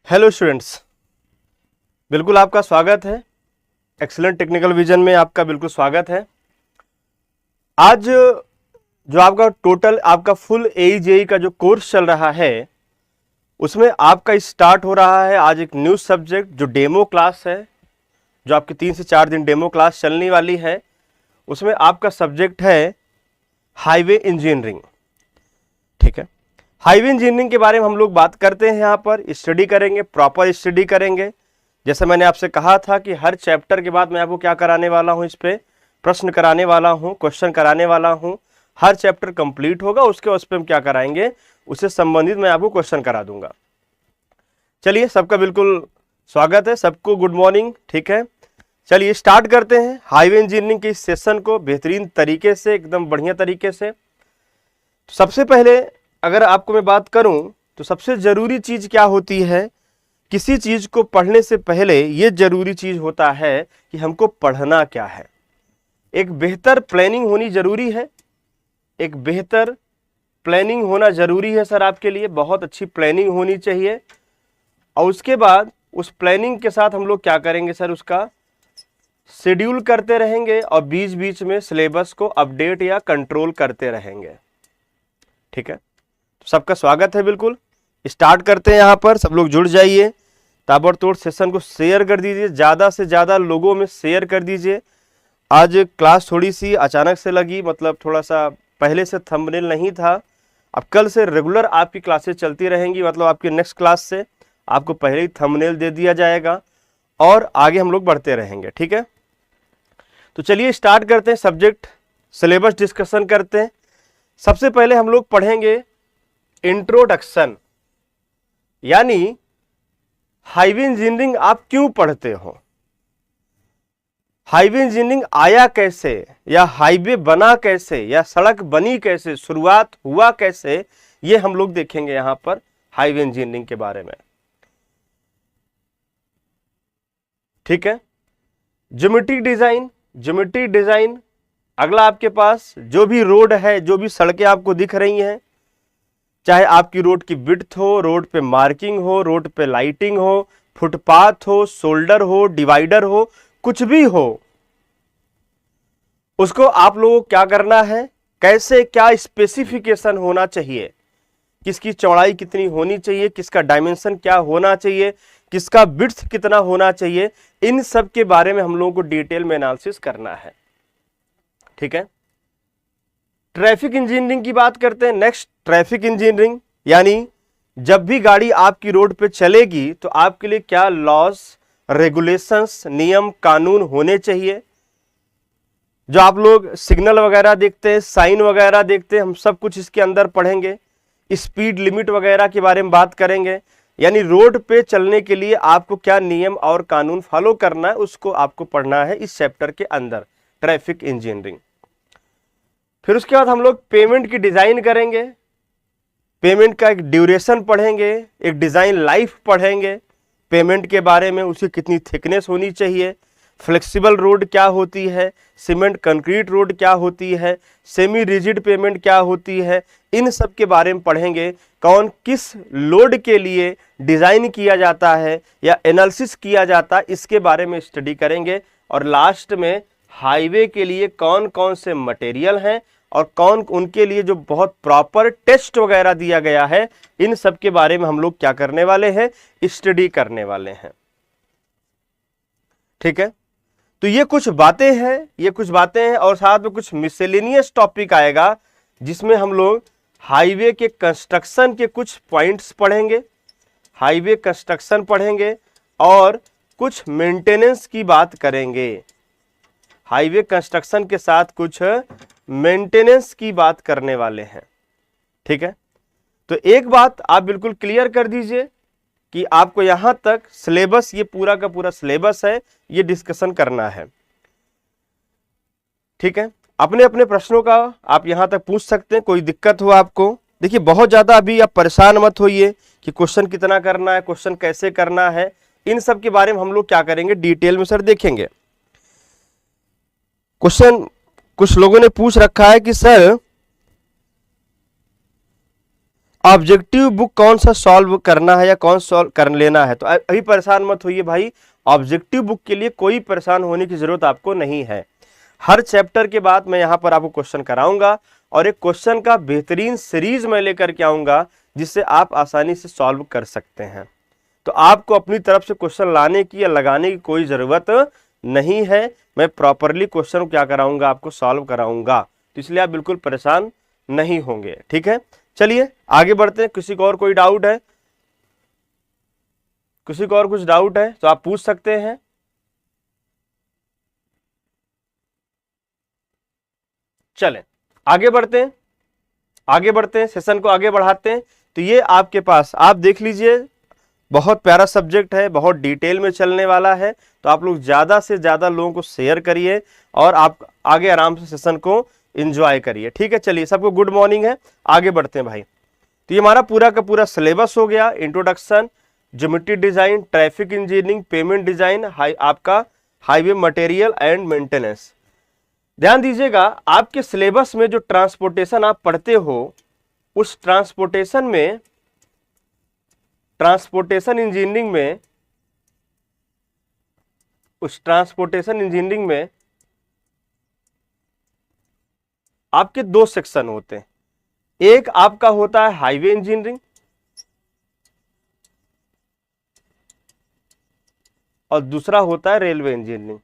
Hello students, बिल्कुल आपका स्वागत है। एक्सीलेंट टेक्निकल विजन में आपका बिल्कुल स्वागत है। आज जो आपका फुल AEJE का जो कोर्स चल रहा है उसमें आपका स्टार्ट हो रहा है आज एक न्यू सब्जेक्ट जो डेमो क्लास है, जो आपकी 3 से 4 दिन डेमो क्लास चलने वाली है। उसमें आपका सब्जेक्ट है हाईवे इंजीनियरिंग। ठीक है, हाईवे इंजीनियरिंग के बारे में हम लोग बात करते हैं, यहाँ पर स्टडी करेंगे, प्रॉपर स्टडी करेंगे। जैसे मैंने आपसे कहा था कि हर चैप्टर के बाद मैं आपको क्या कराने वाला हूँ, इस पे प्रश्न कराने वाला हूँ, क्वेश्चन कराने वाला हूँ। हर चैप्टर कंप्लीट होगा, उसके उस पर हम क्या कराएंगे, उससे संबंधित मैं आपको क्वेश्चन करा दूंगा। चलिए, सबका बिल्कुल स्वागत है, सबको गुड मॉर्निंग। ठीक है, चलिए स्टार्ट करते हैं हाईवे इंजीनियरिंग के इस सेशन को बेहतरीन तरीके से, एकदम बढ़िया तरीके से। सबसे पहले अगर आपको मैं बात करूं तो सबसे जरूरी चीज क्या होती है, किसी चीज को पढ़ने से पहले ये जरूरी चीज होता है कि हमको पढ़ना क्या है। एक बेहतर प्लानिंग होनी जरूरी है, एक बेहतर प्लानिंग होना जरूरी है सर आपके लिए। बहुत अच्छी प्लानिंग होनी चाहिए और उसके बाद उस प्लानिंग के साथ हम लोग क्या करेंगे सर, उसका शेड्यूल करते रहेंगे और बीच बीच में सिलेबस को अपडेट या कंट्रोल करते रहेंगे। ठीक है, सबका स्वागत है। बिल्कुल स्टार्ट करते हैं। यहाँ पर सब लोग जुड़ जाइए, ताबड़तोड़ सेशन को शेयर कर दीजिए, ज़्यादा से ज़्यादा लोगों में शेयर कर दीजिए। आज क्लास थोड़ी सी अचानक से लगी, मतलब थोड़ा सा पहले से थंबनेल नहीं था। अब कल से रेगुलर आपकी क्लासेस चलती रहेंगी, मतलब आपकी नेक्स्ट क्लास से आपको पहले ही थंबनेल दे दिया जाएगा और आगे हम लोग बढ़ते रहेंगे। ठीक है, तो चलिए स्टार्ट करते हैं, सब्जेक्ट सिलेबस डिस्कशन करते हैं। सबसे पहले हम लोग पढ़ेंगे इंट्रोडक्शन, यानी हाईवे इंजीनियरिंग आप क्यों पढ़ते हो, हाईवे इंजीनियरिंग आया कैसे, या हाईवे बना कैसे, या सड़क बनी कैसे, शुरुआत हुआ कैसे, ये हम लोग देखेंगे यहां पर हाईवे इंजीनियरिंग के बारे में। ठीक है, ज्योमेट्रिक डिजाइन, ज्योमेट्रिक डिजाइन। अगला आपके पास जो भी रोड है, जो भी सड़कें आपको दिख रही हैं, चाहे आपकी रोड की विड्थ हो, रोड पे मार्किंग हो, रोड पे लाइटिंग हो, फुटपाथ हो, शोल्डर हो, डिवाइडर हो, कुछ भी हो, उसको आप लोगों को क्या करना है, कैसे क्या स्पेसिफिकेशन होना चाहिए, किसकी चौड़ाई कितनी होनी चाहिए, किसका डायमेंशन क्या होना चाहिए, किसका विड्थ कितना होना चाहिए, इन सब के बारे में हम लोगों को डिटेल में एनालिसिस करना है। ठीक है, ट्रैफिक इंजीनियरिंग की बात करते हैं। नेक्स्ट, ट्रैफिक इंजीनियरिंग, यानी जब भी गाड़ी आपकी रोड पे चलेगी तो आपके लिए क्या लॉज, रेगुलेशंस, नियम कानून होने चाहिए। जो आप लोग सिग्नल वगैरह देखते हैं, साइन वगैरह देखते हैं, हम सब कुछ इसके अंदर पढ़ेंगे। स्पीड लिमिट वगैरह के बारे में बात करेंगे, यानी रोड पे चलने के लिए आपको क्या नियम और कानून फॉलो करना है, उसको आपको पढ़ना है इस चैप्टर के अंदर, ट्रैफिक इंजीनियरिंग। फिर उसके बाद हम लोग पेमेंट की डिजाइन करेंगे, पेमेंट का एक ड्यूरेशन पढ़ेंगे, एक डिजाइन लाइफ पढ़ेंगे पेमेंट के बारे में, उसकी कितनी थिकनेस होनी चाहिए, फ्लेक्सिबल रोड क्या होती है, सीमेंट कंक्रीट रोड क्या होती है, सेमी रिजिड पेमेंट क्या होती है, इन सब के बारे में पढ़ेंगे। कौन किस लोड के लिए डिजाइन किया जाता है या एनालिसिस किया जाता है, इसके बारे में स्टडी करेंगे। और लास्ट में हाईवे के लिए कौन कौन से मटेरियल हैं और कौन उनके लिए जो बहुत प्रॉपर टेस्ट वगैरह दिया गया है, इन सब के बारे में हम लोग क्या करने वाले हैं, स्टडी करने वाले हैं। ठीक है, तो ये कुछ बातें हैं, ये कुछ बातें हैं और साथ में कुछ मिसलेनियस टॉपिक आएगा जिसमें हम लोग हाईवे के कंस्ट्रक्शन के कुछ पॉइंट्स पढ़ेंगे, हाईवे कंस्ट्रक्शन पढ़ेंगे और कुछ मेंटेनेंस की बात करेंगे। हाईवे कंस्ट्रक्शन के साथ कुछ मेंटेनेंस की बात करने वाले हैं। ठीक है, तो एक बात आप बिल्कुल क्लियर कर दीजिए कि आपको यहां तक सिलेबस, ये पूरा का पूरा सिलेबस है, ये डिस्कशन करना है। ठीक है, अपने अपने प्रश्नों का आप यहां तक पूछ सकते हैं, कोई दिक्कत हो आपको। देखिए, बहुत ज्यादा अभी आप परेशान मत होइए कि क्वेश्चन कितना करना है, क्वेश्चन कैसे करना है, इन सब के बारे में हम लोग क्या करेंगे, डिटेल में सर देखेंगे। क्वेश्चन कुछ लोगों ने पूछ रखा है कि सर ऑब्जेक्टिव बुक कौन सा सॉल्व करना है या कौन सॉल्व कर लेना है, तो अभी परेशान मत होइए भाई। ऑब्जेक्टिव बुक के लिए कोई परेशान होने की जरूरत आपको नहीं है। हर चैप्टर के बाद मैं यहाँ पर आपको क्वेश्चन कराऊंगा और एक क्वेश्चन का बेहतरीन सीरीज मैं लेकर के आऊंगा जिससे आप आसानी से सॉल्व कर सकते हैं। तो आपको अपनी तरफ से क्वेश्चन लाने की या लगाने की कोई ज़रूरत नहीं है। मैं प्रॉपरली क्वेश्चन को क्या कराऊंगा, आपको सॉल्व कराऊंगा, तो इसलिए आप बिल्कुल परेशान नहीं होंगे। ठीक है, चलिए आगे बढ़ते हैं। किसी को और कोई डाउट है, किसी को और कुछ डाउट है तो आप पूछ सकते हैं। चलें आगे बढ़ते हैं, आगे बढ़ते हैं, सेशन को आगे बढ़ाते हैं। तो ये आपके पास आप देख लीजिए, बहुत प्यारा सब्जेक्ट है, बहुत डिटेल में चलने वाला है। तो आप लोग ज़्यादा से ज़्यादा लोगों को शेयर करिए और आप आगे आराम से सेशन को एंजॉय करिए। ठीक है, चलिए सबको गुड मॉर्निंग है, आगे बढ़ते हैं भाई। तो ये हमारा पूरा का पूरा सिलेबस हो गया। Introduction, geometry design, traffic engineering, payment design, आपका हाईवे मटेरियल एंड मेंटेनेंस। ध्यान दीजिएगा, आपके सिलेबस में जो ट्रांसपोर्टेशन आप पढ़ते हो, उस ट्रांसपोर्टेशन इंजीनियरिंग में आपके दो सेक्शन होते हैं। एक आपका होता है हाईवे इंजीनियरिंग और दूसरा होता है रेलवे इंजीनियरिंग।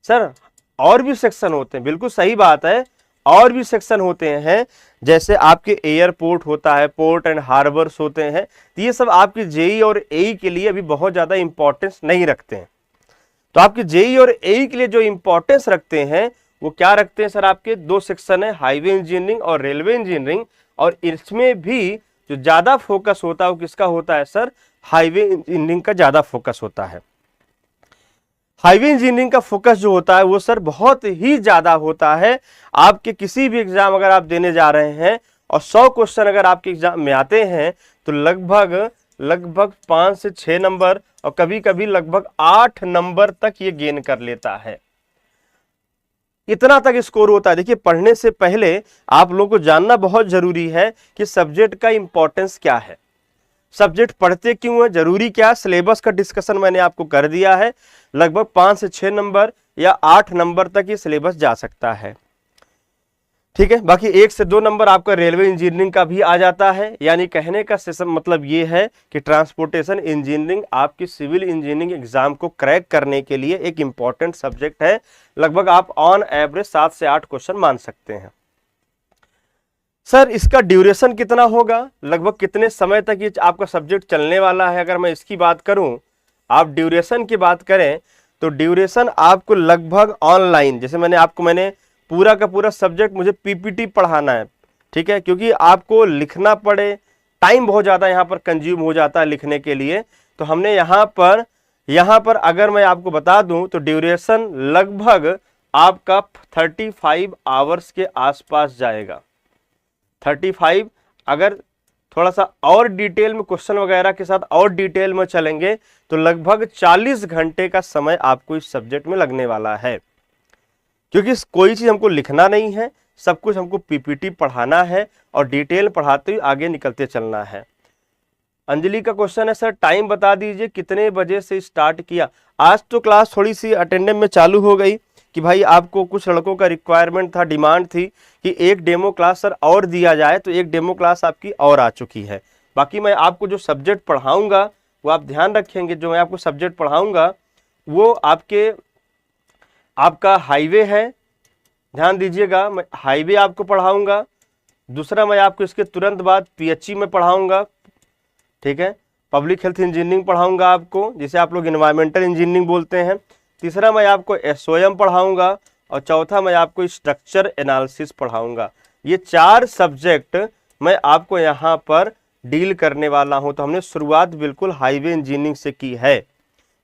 सर और भी सेक्शन होते हैं, बिल्कुल सही बात है, और भी सेक्शन होते हैं, जैसे आपके एयरपोर्ट होता है, पोर्ट एंड हार्बर्स होते हैं। तो ये सब आपके जेई और एई के लिए अभी बहुत ज़्यादा इंपॉर्टेंस नहीं रखते हैं। तो आपके जेई और एई के लिए जो इंपॉर्टेंस रखते हैं वो क्या रखते हैं सर, आपके दो सेक्शन है, हाईवे इंजीनियरिंग और रेलवे इंजीनियरिंग। और इसमें भी जो ज़्यादा फोकस होता है वो किसका होता है सर, हाईवे इंजीनियरिंग का ज़्यादा फोकस होता है। हाईवे इंजीनियरिंग का फोकस जो होता है वो सर बहुत ही ज्यादा होता है। आपके किसी भी एग्जाम अगर आप देने जा रहे हैं और 100 क्वेश्चन अगर आपके एग्जाम में आते हैं तो लगभग 5 से 6 नंबर और कभी कभी लगभग 8 नंबर तक ये गेन कर लेता है। इतना तक स्कोर होता है। देखिए, पढ़ने से पहले आप लोगों को जानना बहुत जरूरी है कि सब्जेक्ट का इंपॉर्टेंस क्या है, सब्जेक्ट पढ़ते क्यों है, जरूरी क्या। सिलेबस का डिस्कशन मैंने आपको कर दिया है। लगभग 5 से 6 नंबर या 8 नंबर तक ये सिलेबस जा सकता है। ठीक है, बाकी 1 से 2 नंबर आपका रेलवे इंजीनियरिंग का भी आ जाता है। यानी कहने का सेशन मतलब ये है कि ट्रांसपोर्टेशन इंजीनियरिंग आपकी सिविल इंजीनियरिंग एग्जाम को क्रैक करने के लिए एक इंपॉर्टेंट सब्जेक्ट है। लगभग आप ऑन एवरेज 7 से 8 क्वेश्चन मान सकते हैं। सर इसका ड्यूरेशन कितना होगा, लगभग कितने समय तक ये आपका सब्जेक्ट चलने वाला है, अगर मैं इसकी बात करूं, आप ड्यूरेशन की बात करें तो ड्यूरेशन आपको लगभग ऑनलाइन, जैसे मैंने पूरा का पूरा सब्जेक्ट मुझे पीपीटी पढ़ाना है। ठीक है, क्योंकि आपको लिखना पड़े, टाइम बहुत ज़्यादा यहाँ पर कंज्यूम हो जाता है लिखने के लिए। तो हमने यहाँ पर अगर मैं आपको बता दूं तो ड्यूरेशन लगभग आपका 35 आवर्स के आसपास जाएगा। 35, अगर थोड़ा सा और डिटेल में क्वेश्चन वगैरह के साथ और डिटेल में चलेंगे तो लगभग 40 घंटे का समय आपको इस सब्जेक्ट में लगने वाला है। क्योंकि कोई चीज़ हमको लिखना नहीं है, सब कुछ हमको पीपीटी पढ़ाना है और डिटेल पढ़ाते हुए आगे निकलते चलना है। अंजलि का क्वेश्चन है, सर टाइम बता दीजिए कितने बजे से स्टार्ट किया। आज तो क्लास थोड़ी सी अटेंडेंस में चालू हो गई कि भाई आपको कुछ लड़कों का रिक्वायरमेंट था, डिमांड थी कि एक डेमो क्लास सर और दिया जाए, तो एक डेमो क्लास आपकी और आ चुकी है। बाकी मैं आपको जो सब्जेक्ट पढ़ाऊंगा वो आप ध्यान रखेंगे, जो मैं आपको सब्जेक्ट पढ़ाऊंगा वो आपका हाईवे है, ध्यान दीजिएगा, मैं हाईवे आपको पढ़ाऊंगा। दूसरा मैं आपको इसके तुरंत बाद पीएचई में पढ़ाऊंगा। ठीक है, पब्लिक हेल्थ इंजीनियरिंग पढ़ाऊंगा आपको, जिसे आप लोग एनवायरमेंटल इंजीनियरिंग बोलते हैं। तीसरा मैं आपको एसओएम पढ़ाऊंगा और चौथा मैं आपको स्ट्रक्चर एनालिसिस पढ़ाऊंगा। ये 4 सब्जेक्ट मैं आपको यहाँ पर डील करने वाला हूँ। तो हमने शुरुआत बिल्कुल हाईवे इंजीनियरिंग से की है।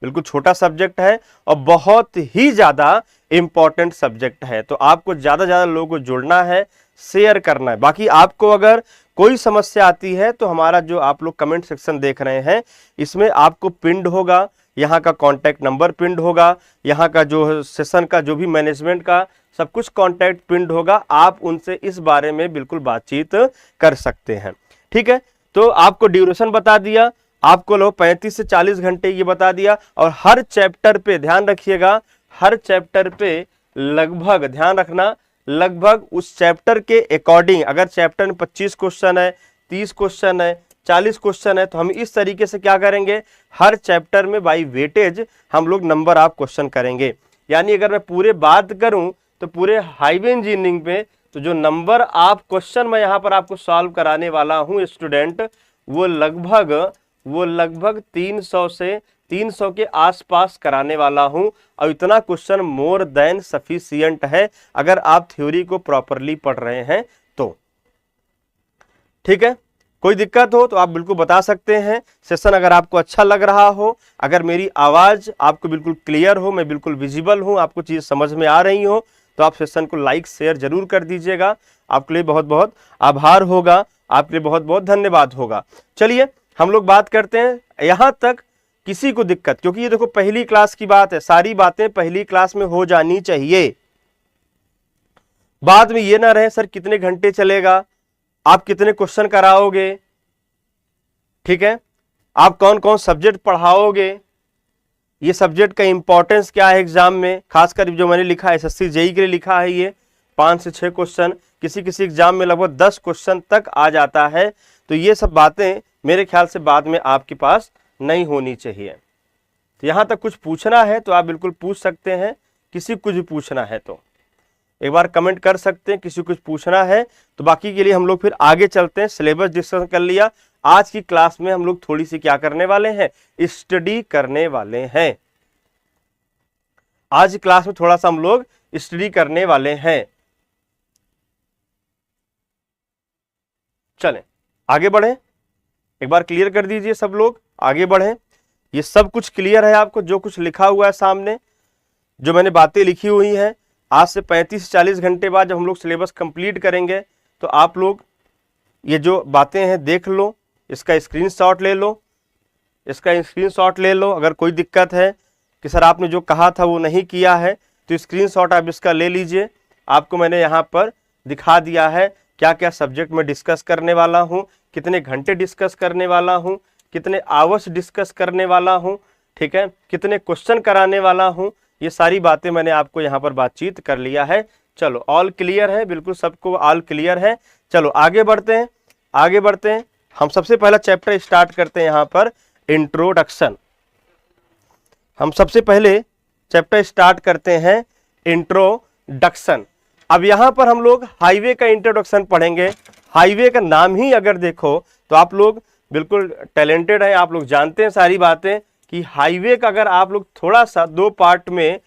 बिल्कुल छोटा सब्जेक्ट है और बहुत ही ज़्यादा इम्पॉर्टेंट सब्जेक्ट है। तो आपको ज़्यादा ज़्यादा लोगों को जुड़ना है, शेयर करना है। बाकी आपको अगर कोई समस्या आती है तो हमारा जो आप लोग कमेंट सेक्शन देख रहे हैं इसमें आपको पिंड होगा, यहाँ का कॉन्टैक्ट नंबर पिंड होगा, यहाँ का जो सेशन का जो भी मैनेजमेंट का सब कुछ कॉन्टैक्ट पिंड होगा। आप उनसे इस बारे में बिल्कुल बातचीत कर सकते हैं। ठीक है, तो आपको ड्यूरेशन बता दिया, आपको लो 35 से 40 घंटे ये बता दिया, और हर चैप्टर पे ध्यान रखिएगा, हर चैप्टर पे लगभग ध्यान रखना, लगभग उस चैप्टर के अकॉर्डिंग, अगर चैप्टर में 25 क्वेश्चन है, 30 क्वेश्चन है, 40 क्वेश्चन है, तो हम इस तरीके से क्या करेंगे, हर चैप्टर में बाई वेटेज हम लोग नंबर ऑफ क्वेश्चन करेंगे। यानी अगर मैं पूरे बात करूं तो पूरे हाईवे इंजीनियरिंग पे तो जो नंबर ऑफ क्वेश्चन मैं यहाँ पर आपको सॉल्व कराने वाला हूँ स्टूडेंट, वो लगभग 300 से 300 के आसपास कराने वाला हूं, और इतना क्वेश्चन मोर देन सफिशिएंट है अगर आप थ्योरी को प्रॉपरली पढ़ रहे हैं तो। ठीक है, कोई दिक्कत हो तो आप बिल्कुल बता सकते हैं। सेशन अगर आपको अच्छा लग रहा हो, अगर मेरी आवाज आपको बिल्कुल क्लियर हो, मैं बिल्कुल विजिबल हूं, आपको चीज समझ में आ रही हो, तो आप सेशन को लाइक शेयर जरूर कर दीजिएगा। आपके लिए बहुत बहुत आभार होगा, आपके लिए बहुत बहुत धन्यवाद होगा। चलिए हम लोग बात करते हैं, यहां तक किसी को दिक्कत, क्योंकि ये देखो पहली क्लास की बात है, सारी बातें पहली क्लास में हो जानी चाहिए। बाद में ये ना रहे सर कितने घंटे चलेगा, आप कितने क्वेश्चन कराओगे, ठीक है, आप कौन कौन सब्जेक्ट पढ़ाओगे, ये सब्जेक्ट का इंपॉर्टेंस क्या है एग्जाम में, खासकर जो मैंने लिखा है एसएससी जेईई के लिए लिखा है, ये 5 से 6 क्वेश्चन, किसी किसी एग्जाम में लगभग 10 क्वेश्चन तक आ जाता है। तो ये सब बातें मेरे ख्याल से बाद में आपके पास नहीं होनी चाहिए। तो यहां तक कुछ पूछना है तो आप बिल्कुल पूछ सकते हैं, किसी को कुछ भी पूछना है तो एक बार कमेंट कर सकते हैं, किसी को कुछ पूछना है तो। बाकी के लिए हम लोग फिर आगे चलते हैं, सिलेबस डिस्कस कर लिया। आज की क्लास में हम लोग थोड़ी सी क्या करने वाले हैं, स्टडी करने वाले हैं। आज की क्लास में थोड़ा सा हम लोग स्टडी करने वाले हैं। चलें आगे बढ़ें, एक बार क्लियर कर दीजिए सब लोग, आगे बढ़ें। ये सब कुछ क्लियर है आपको, जो कुछ लिखा हुआ है सामने, जो मैंने बातें लिखी हुई हैं। आज से 35 से 40 घंटे बाद जब हम लोग सिलेबस कंप्लीट करेंगे तो आप लोग ये जो बातें हैं देख लो, इसका स्क्रीनशॉट ले लो, इसका स्क्रीनशॉट ले लो। अगर कोई दिक्कत है कि सर आपने जो कहा था वो नहीं किया है, तो स्क्रीनशॉट आप इसका ले लीजिए। आपको मैंने यहाँ पर दिखा दिया है क्या क्या सब्जेक्ट में डिस्कस करने वाला हूँ, कितने घंटे डिस्कस करने वाला हूँ, कितने आवर्स डिस्कस करने वाला हूँ, ठीक है, कितने क्वेश्चन कराने वाला हूँ, ये सारी बातें मैंने आपको यहाँ पर बातचीत कर लिया है। चलो ऑल क्लियर है, बिल्कुल सबको ऑल क्लियर है। चलो आगे बढ़ते हैं, आगे बढ़ते हैं। हम सबसे पहला चैप्टर स्टार्ट करते हैं यहाँ पर, इंट्रोडक्शन। हम सबसे पहले चैप्टर स्टार्ट करते हैं इंट्रोडक्शन। अब यहाँ पर हम लोग हाईवे का इंट्रोडक्शन पढ़ेंगे। हाईवे का नाम ही अगर देखो तो आप लोग बिल्कुल टैलेंटेड है, आप लोग जानते हैं सारी बातें कि हाईवे का अगर आप लोग थोड़ा सा 2 पार्ट में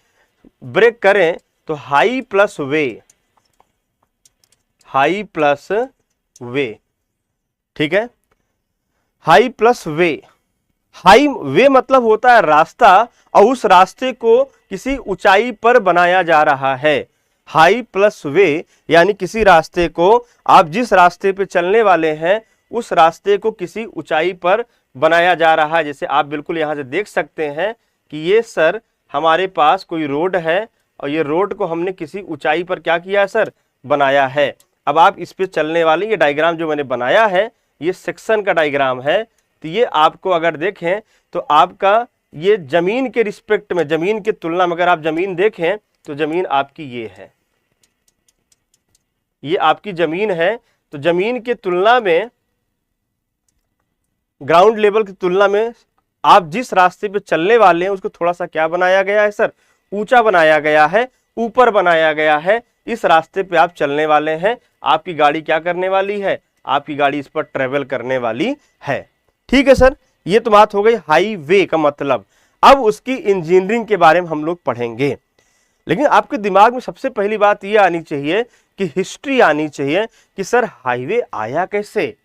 ब्रेक करें तो हाई प्लस वे, हाई प्लस वे, ठीक है, हाई प्लस वे। हाई वे मतलब होता है रास्ता, और उस रास्ते को किसी ऊंचाई पर बनाया जा रहा है। हाई प्लस वे यानी किसी रास्ते को, आप जिस रास्ते पे चलने वाले हैं उस रास्ते को किसी ऊंचाई पर बनाया जा रहा है। जैसे आप बिल्कुल यहां से देख सकते हैं कि ये सर हमारे पास कोई रोड है, और ये रोड को हमने किसी ऊंचाई पर क्या किया है सर, बनाया है। अब आप इस पे चलने वाले, ये डायग्राम जो मैंने बनाया है ये सेक्शन का डायग्राम है। तो ये आपको अगर देखें तो आपका ये जमीन के रिस्पेक्ट में, जमीन की तुलना में अगर आप जमीन देखें तो जमीन आपकी ये है, ये आपकी जमीन है। तो जमीन की तुलना में, ग्राउंड लेवल की तुलना में आप जिस रास्ते पे चलने वाले हैं उसको थोड़ा सा क्या बनाया गया है सर, ऊंचा बनाया गया है, ऊपर बनाया गया है। इस रास्ते पे आप चलने वाले हैं, आपकी गाड़ी क्या करने वाली है, आपकी गाड़ी इस पर ट्रेवल करने वाली है। ठीक है सर, ये तो बात हो गई हाईवे का मतलब। अब उसकी इंजीनियरिंग के बारे में हम लोग पढ़ेंगे, लेकिन आपके दिमाग में सबसे पहली बात ये आनी चाहिए कि हिस्ट्री आनी चाहिए कि सर हाईवे आया कैसे,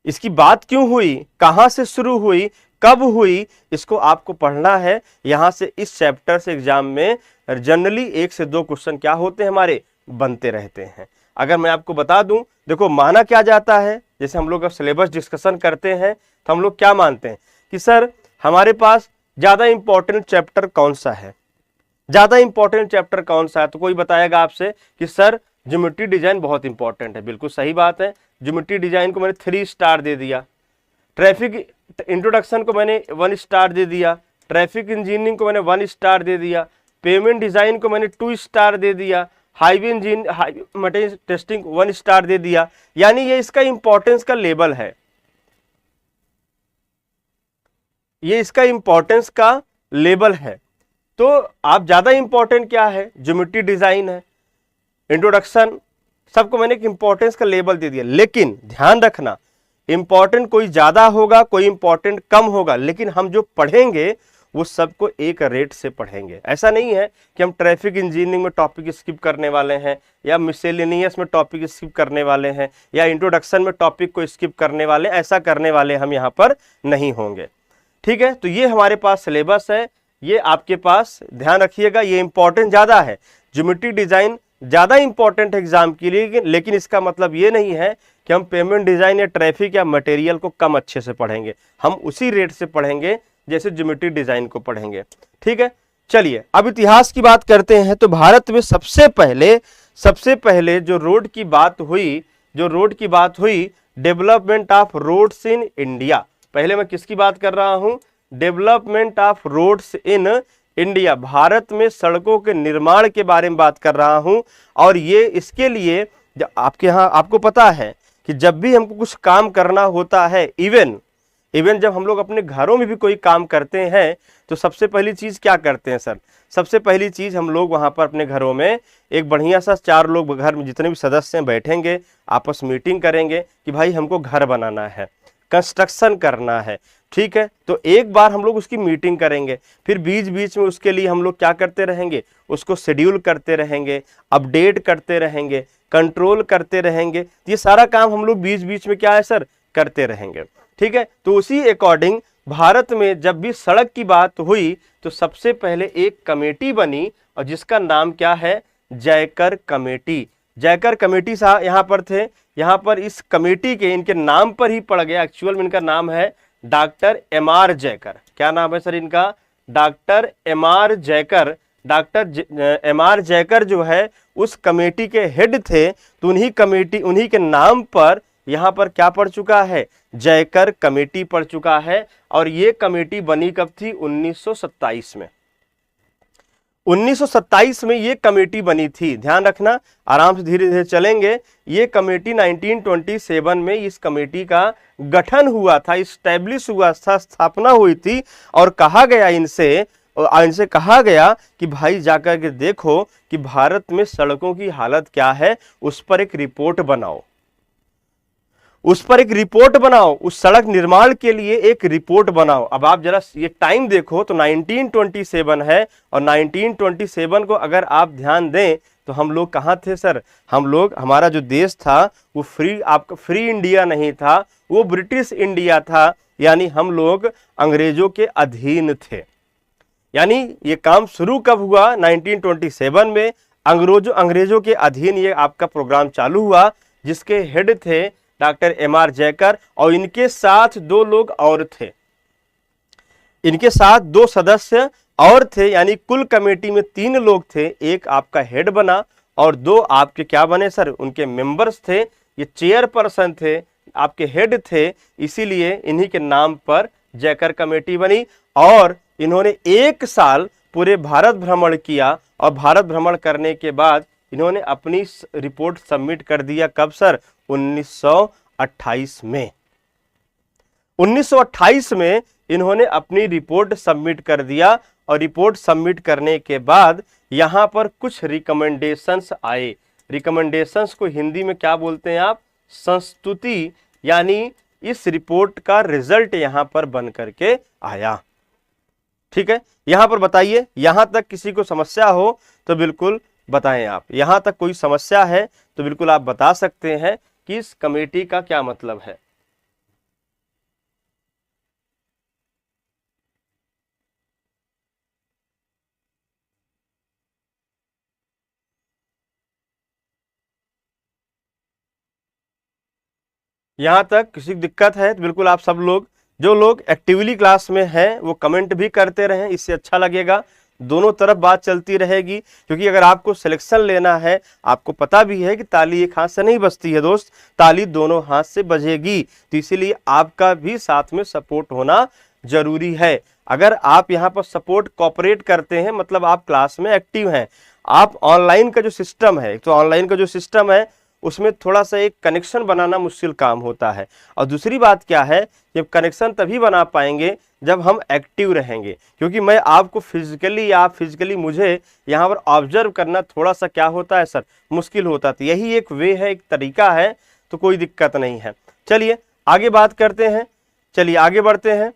इसकी बात क्यों हुई, कहां से शुरू हुई, कब हुई, इसको आपको पढ़ना है। यहां से इस चैप्टर से एग्जाम में जनरली 1 से 2 क्वेश्चन क्या होते हैं हमारे, बनते रहते हैं। अगर मैं आपको बता दूं, देखो माना क्या जाता है, जैसे हम लोग अब सिलेबस डिस्कशन करते हैं तो हम लोग क्या मानते हैं कि सर हमारे पास ज्यादा इंपॉर्टेंट चैप्टर कौन सा है, ज्यादा इंपॉर्टेंट चैप्टर कौन सा है। तो कोई बताएगा आपसे कि सर ज्योमेट्री डिजाइन बहुत इंपॉर्टेंट है, बिल्कुल सही बात है। ज्योमेट्री डिजाइन को मैंने 3 स्टार दे दिया, ट्रैफिक इंट्रोडक्शन को मैंने 1 स्टार दे दिया, ट्रैफिक इंजीनियरिंग को मैंने 1 स्टार दे दिया, पेमेंट डिजाइन को मैंने 2 स्टार दे दिया, हाईवे मटेरियल टेस्टिंग 1 स्टार दे दिया। यानी ये इसका इंपॉर्टेंस का लेवल है, ये इसका इंपॉर्टेंस का लेवल है। तो आप ज्यादा इंपॉर्टेंट क्या है, ज्योमेट्री डिजाइन है, इंट्रोडक्शन, सबको मैंने एक इंपॉर्टेंस का लेवल दे दिया। लेकिन ध्यान रखना, इंपॉर्टेंट कोई ज्यादा होगा, कोई इंपॉर्टेंट कम होगा, लेकिन हम जो पढ़ेंगे वो सबको एक रेट से पढ़ेंगे। ऐसा नहीं है कि हम ट्रैफिक इंजीनियरिंग में टॉपिक स्किप करने वाले हैं, या मिसेलेनियस में टॉपिक स्किप करने वाले हैं, या इंट्रोडक्शन में टॉपिक को स्किप करने वाले, ऐसा करने वाले हम यहाँ पर नहीं होंगे। ठीक है, तो ये हमारे पास सिलेबस है, ये आपके पास ध्यान रखिएगा, ये इंपॉर्टेंट ज्यादा है, ज्योमेट्री डिजाइन ज्यादा इंपॉर्टेंट है एग्जाम के लिए। लेकिन इसका मतलब ये नहीं है कि हम पेमेंट डिजाइन या ट्रैफिक या मटेरियल को कम अच्छे से पढ़ेंगे, हम उसी रेट से पढ़ेंगे जैसे ज्योमेट्री डिजाइन को पढ़ेंगे। ठीक है, चलिए अब इतिहास की बात करते हैं। तो भारत में सबसे पहले जो रोड की बात हुई, development of roads in India. पहले मैं किसकी बात कर रहा हूं, development of roads in India, Bharat में सड़कों के निर्माण के बारे में बात कर रहा हूं। और ये इसके लिए आपके यहाँ आपको पता है कि जब भी हमको कुछ काम करना होता है, इवन जब हम लोग अपने घरों में भी कोई काम करते हैं, तो सबसे पहली चीज क्या करते हैं सर, सबसे पहली चीज हम लोग वहां पर अपने घरों में एक बढ़िया सा 4 लोग घर में जितने भी सदस्य हैं बैठेंगे, आपस मीटिंग करेंगे कि भाई हमको घर बनाना है, कंस्ट्रक्शन करना है। ठीक है, तो एक बार हम लोग उसकी मीटिंग करेंगे, फिर बीच बीच में उसके लिए हम लोग क्या करते रहेंगे, उसको शेड्यूल करते रहेंगे, अपडेट करते रहेंगे, कंट्रोल करते रहेंगे। ये सारा काम हम लोग बीच बीच में क्या है सर, करते रहेंगे। ठीक है, तो उसी अकॉर्डिंग भारत में जब भी सड़क की बात हुई तो सबसे पहले एक कमेटी बनी, और जिसका नाम क्या है, जयकर कमेटी। जयकर कमेटी साहब यहाँ पर थे, यहाँ पर इस कमेटी के इनके नाम पर ही पड़ गया, एक्चुअल में इनका नाम है डॉक्टर एम.आर. जयकर। क्या नाम है सर इनका, doctor M R. Jayakar. Doctor M R. Jayakar जो है उस कमेटी के हेड थे, तो उन्हीं के नाम पर यहाँ पर क्या पड़ चुका है, जयकर कमेटी पड़ चुका है। और ये कमेटी बनी कब थी, 1927 में। 1927 में ये कमेटी बनी थी, ध्यान रखना, आराम से धीरे धीरे चलेंगे। ये कमेटी 1927 में इस कमेटी का गठन हुआ था, इस्टेब्लिश हुआ था, स्थापना हुई थी। और कहा गया इनसे कहा गया कि भाई जाकर के देखो कि भारत में सड़कों की हालत क्या है, उस पर एक रिपोर्ट बनाओ, उस सड़क निर्माण के लिए एक रिपोर्ट बनाओ। अब आप जरा ये टाइम देखो तो 1927 है, और 1927 को अगर आप ध्यान दें तो हम लोग कहाँ थे सर, हमारा जो देश था वो फ्री इंडिया नहीं था, वो ब्रिटिश इंडिया था। यानी हम लोग अंग्रेजों के अधीन थे। यानी ये काम शुरू कब हुआ, 1927 में अंग्रेजों के अधीन ये आपका प्रोग्राम चालू हुआ, जिसके हेड थे डॉक्टर एम.आर. जयकर। और इनके साथ 2 लोग और थे, इनके साथ 2 सदस्य और थे, यानी कुल कमेटी में 3 लोग थे। एक आपका हेड बना और 2 आपके क्या बने सर, उनके मेंबर्स थे। ये चेयरपर्सन थे, आपके हेड थे, इसीलिए इन्हीं के नाम पर जयकर कमेटी बनी। और इन्होंने 1 साल पूरे भारत भ्रमण किया, और भारत भ्रमण करने के बाद इन्होंने अपनी रिपोर्ट सबमिट कर दिया। कब सर, 1928 में। 1928 में इन्होंने अपनी रिपोर्ट सबमिट कर दिया, और रिपोर्ट सबमिट करने के बाद यहां पर कुछ रिकमेंडेशंस आए। रिकमेंडेशंस को हिंदी में क्या बोलते हैं आप, संस्तुति। यानी इस रिपोर्ट का रिजल्ट यहां पर बन करके आया। ठीक है, यहां पर बताइए, यहां तक किसी को समस्या हो तो बिल्कुल बताएं आप। यहां तक कोई समस्या है तो बिल्कुल आप बता सकते हैं कि इस कमेटी का क्या मतलब है। यहां तक किसी की दिक्कत है तो बिल्कुल आप सब लोग, जो लोग एक्टिवली क्लास में हैं वो कमेंट भी करते रहें, इससे अच्छा लगेगा। दोनों तरफ बात चलती रहेगी, क्योंकि अगर आपको सिलेक्शन लेना है, आपको पता भी है कि ताली एक हाथ से नहीं बजती है दोस्त, ताली दोनों हाथ से बजेगी। तो इसीलिए आपका भी साथ में सपोर्ट होना जरूरी है। अगर आप यहाँ पर सपोर्ट कोऑपरेट करते हैं, मतलब आप क्लास में एक्टिव हैं, आप ऑनलाइन का जो सिस्टम है, तो ऑनलाइन का जो सिस्टम है उसमें थोड़ा सा एक कनेक्शन बनाना मुश्किल काम होता है। और दूसरी बात क्या है, जब कनेक्शन तभी बना पाएंगे जब हम एक्टिव रहेंगे, क्योंकि मैं आपको फिजिकली या आप फिजिकली मुझे यहाँ पर ऑब्जर्व करना थोड़ा सा क्या होता है सर, मुश्किल होता है। यही एक वे है, एक तरीका है, तो कोई दिक्कत नहीं है। चलिए आगे बात करते हैं, चलिए आगे बढ़ते हैं।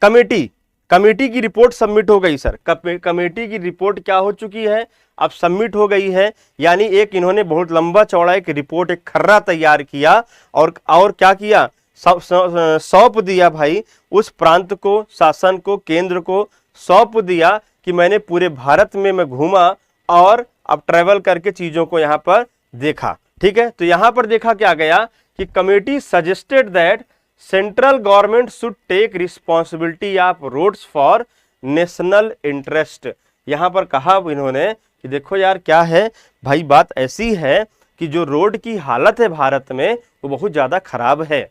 कमेटी की रिपोर्ट सबमिट हो गई सर। कमेटी की रिपोर्ट क्या हो चुकी है, अब सबमिट हो गई है। यानी एक इन्होंने बहुत लंबा चौड़ा एक रिपोर्ट, एक खर्रा तैयार किया और क्या किया, सौंप दिया भाई उस प्रांत को, शासन को, केंद्र को सौंप दिया कि मैंने पूरे भारत में मैं घूमा और अब ट्रेवल करके चीजों को यहाँ पर देखा। ठीक है, तो यहाँ पर देखा क्या गया कि committee suggested that central government should take responsibility of roads for national interest. यहां पर कहा इन्होंने कि देखो यार क्या है भाई, बात ऐसी है कि जो रोड की हालत है भारत में वो बहुत ज्यादा खराब है।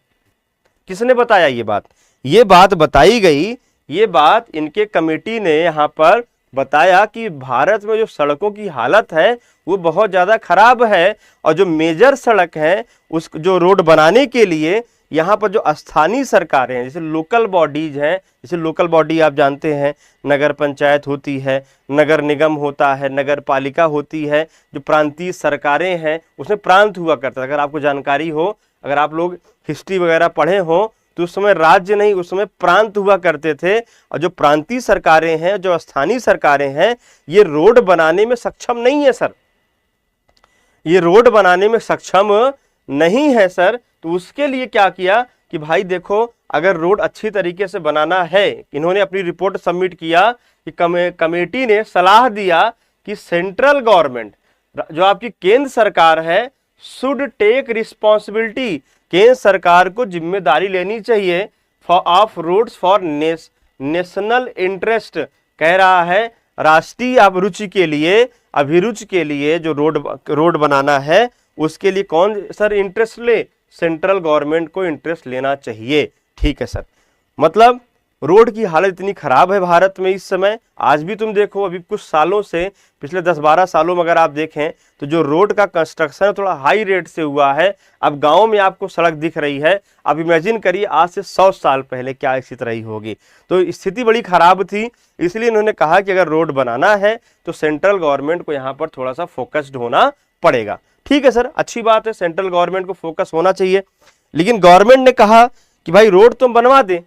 किसने बताया ये बात? ये बात बताई गई, ये बात इनके कमेटी ने यहां पर बताया कि भारत में जो सड़कों की हालत है वो बहुत ज्यादा खराब है, और जो मेजर सड़क है उस जो रोड बनाने के लिए यहाँ पर जो स्थानीय सरकारें हैं, जैसे लोकल बॉडीज हैं, जैसे लोकल बॉडी आप जानते हैं, नगर पंचायत होती है, नगर निगम होता है, नगर पालिका होती है, जो प्रांतीय सरकारें हैं उसमें प्रांत हुआ करता है। अगर आपको जानकारी हो, अगर आप लोग हिस्ट्री वगैरह पढ़े हो, तो उस समय राज्य नहीं, उस समय प्रांत हुआ करते थे। और जो प्रांतीय सरकारें हैं, जो स्थानीय सरकारें हैं, ये रोड बनाने में सक्षम नहीं है सर, ये रोड बनाने में सक्षम नहीं है सर। तो उसके लिए क्या किया कि भाई देखो, अगर रोड अच्छी तरीके से बनाना है, इन्होंने अपनी रिपोर्ट सबमिट किया कि कमेटी ने सलाह दिया कि सेंट्रल गवर्नमेंट, जो आपकी केंद्र सरकार है, शुड टेक रिस्पॉन्सिबिलिटी, केंद्र सरकार को जिम्मेदारी लेनी चाहिए for of roads for national interest. कह रहा है राष्ट्रीय अभिरुचि के लिए, अभिरुचि के लिए जो रोड बनाना है उसके लिए कौन सर इंटरेस्ट ले, सेंट्रल गवर्नमेंट को इंटरेस्ट लेना चाहिए। ठीक है सर, मतलब रोड की हालत इतनी खराब है भारत में इस समय। आज भी तुम देखो, अभी कुछ सालों से, पिछले 10-12 सालों में अगर आप देखें तो जो रोड का कंस्ट्रक्शन थोड़ा हाई रेट से हुआ है। अब गांव में आपको सड़क दिख रही है, अब इमेजिन करिए आज से 100 साल पहले क्या स्थिति रही होगी। तो स्थिति बड़ी खराब थी, इसलिए इन्होंने कहा कि अगर रोड बनाना है तो सेंट्रल गवर्नमेंट को यहाँ पर थोड़ा सा फोकस्ड होना पड़ेगा। ठीक है सर, अच्छी बात है, सेंट्रल गवर्नमेंट को फोकस होना चाहिए। लेकिन गवर्नमेंट ने कहा कि भाई रोड तो हम बनवा दें,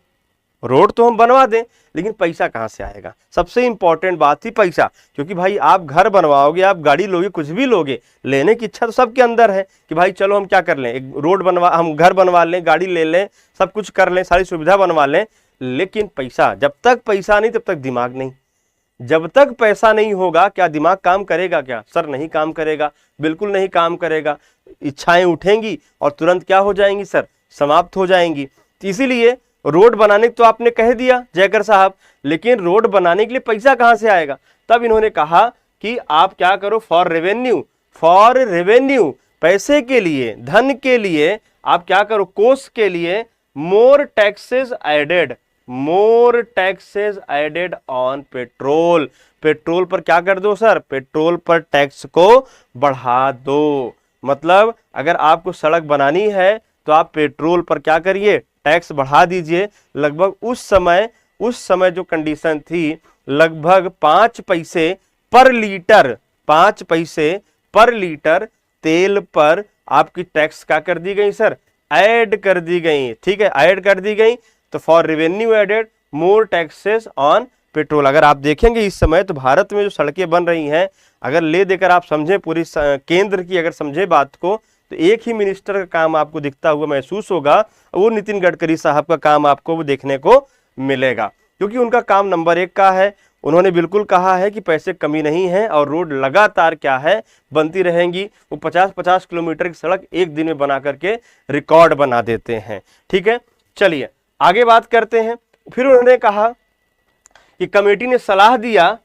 रोड तो हम बनवा दें, लेकिन पैसा कहाँ से आएगा? सबसे इंपॉर्टेंट बात थी पैसा, क्योंकि भाई आप घर बनवाओगे, आप गाड़ी लोगे, कुछ भी लोगे, लेने की इच्छा तो सबके अंदर है कि भाई चलो हम क्या कर लें, एक रोड बनवा, हम घर बनवा लें, गाड़ी ले लें, सब कुछ कर लें, सारी सुविधा बनवा लें। लेकिन पैसा, जब तक पैसा नहीं तब तक दिमाग नहीं। जब तक पैसा नहीं होगा क्या दिमाग काम करेगा? क्या सर नहीं काम करेगा, बिल्कुल नहीं काम करेगा। इच्छाएं उठेंगी और तुरंत क्या हो जाएंगी सर, समाप्त हो जाएंगी। तो इसीलिए रोड बनाने तो आपने कह दिया जयकर साहब, लेकिन रोड बनाने के लिए पैसा कहां से आएगा? तब इन्होंने कहा कि आप क्या करो, फॉर रेवेन्यू, पैसे के लिए, धन के लिए आप क्या करो, कोष के लिए, more taxes added on petrol. Petrol पर क्या कर दो सर, पेट्रोल पर टैक्स को बढ़ा दो। मतलब अगर आपको सड़क बनानी है तो आप पेट्रोल पर क्या करिए, टैक्स बढ़ा दीजिए। लगभग उस समय जो कंडीशन थी, लगभग 5 पैसे पर लीटर, 5 पैसे पर लीटर तेल पर आपकी टैक्स क्या कर दी गई सर, ऐड कर दी गई। ठीक है, ऐड कर दी गई। तो for revenue added more taxes on petrol. अगर आप देखेंगे इस समय तो भारत में जो सड़कें बन रही हैं, अगर ले देकर आप समझें पूरी केंद्र की अगर समझे बात को, तो एक ही मिनिस्टर का काम आपको दिखता हुआ महसूस होगा, वो नितिन गडकरी साहब का काम आपको वो देखने को मिलेगा, क्योंकि उनका काम नंबर 1 का है। उन्होंने बिल्कुल कहा है कि पैसे कमी नहीं है और रोड लगातार क्या है, बनती रहेंगी। वो 50-50 किलोमीटर की सड़क एक दिन में बना करके रिकॉर्ड बना देते हैं। ठीक है, चलिए आगे बात करते हैं। फिर उन्होंने कहा कि कमेटी ने सलाह दिया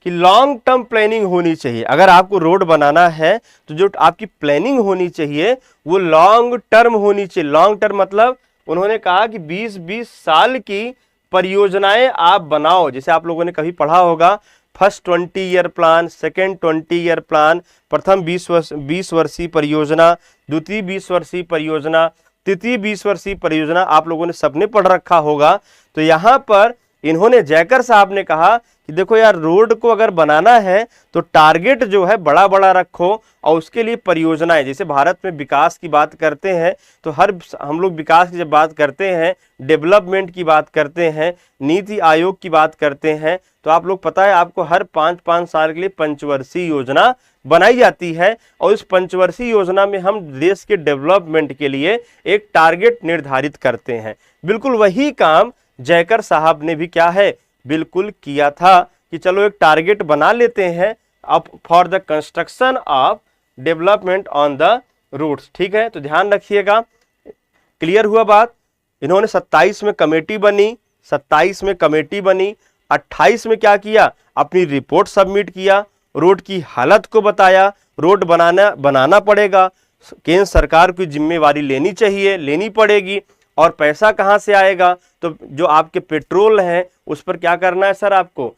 कि लॉन्ग टर्म प्लानिंग होनी चाहिए। अगर आपको रोड बनाना है तो जो आपकी प्लानिंग होनी चाहिए वो लॉन्ग टर्म होनी चाहिए। लॉन्ग टर्म मतलब उन्होंने कहा कि 20-20 साल की परियोजनाएं आप बनाओ। जैसे आप लोगों ने कभी पढ़ा होगा, first 20 year plan, second 20 year plan, प्रथम 20 वर्षीय परियोजना, द्वितीय 20 वर्षीय परियोजना, तृतीय 20 वर्षीय परियोजना, आप लोगों ने सबने पढ़ रखा होगा। तो यहाँ पर इन्होंने, जयकर साहब ने कहा कि देखो यार, रोड को अगर बनाना है तो टारगेट जो है बड़ा बड़ा रखो और उसके लिए परियोजनाएं, जैसे भारत में विकास की बात करते हैं तो हम लोग विकास की जब बात करते हैं, डेवलपमेंट की बात करते हैं, नीति आयोग की बात करते हैं, तो आप लोग पता है आपको हर 5-5 साल के लिए पंचवर्षीय योजना बनाई जाती है और इस पंचवर्षीय योजना में हम देश के डेवलपमेंट के लिए एक टारगेट निर्धारित करते हैं। बिल्कुल वही काम जयकर साहब ने भी क्या है, बिल्कुल किया था कि चलो एक टारगेट बना लेते हैं अब for the construction of development on the routes. ठीक है, तो ध्यान रखिएगा, क्लियर हुआ बात। इन्होंने 27 में कमेटी बनी, 27 में कमेटी बनी, 28 में क्या किया, अपनी रिपोर्ट सबमिट किया, रोड की हालत को बताया, रोड बनाना पड़ेगा, केंद्र सरकार की जिम्मेवारी लेनी चाहिए, लेनी पड़ेगी, और पैसा कहाँ से आएगा, तो जो आपके पेट्रोल है उस पर क्या करना है सर, आपको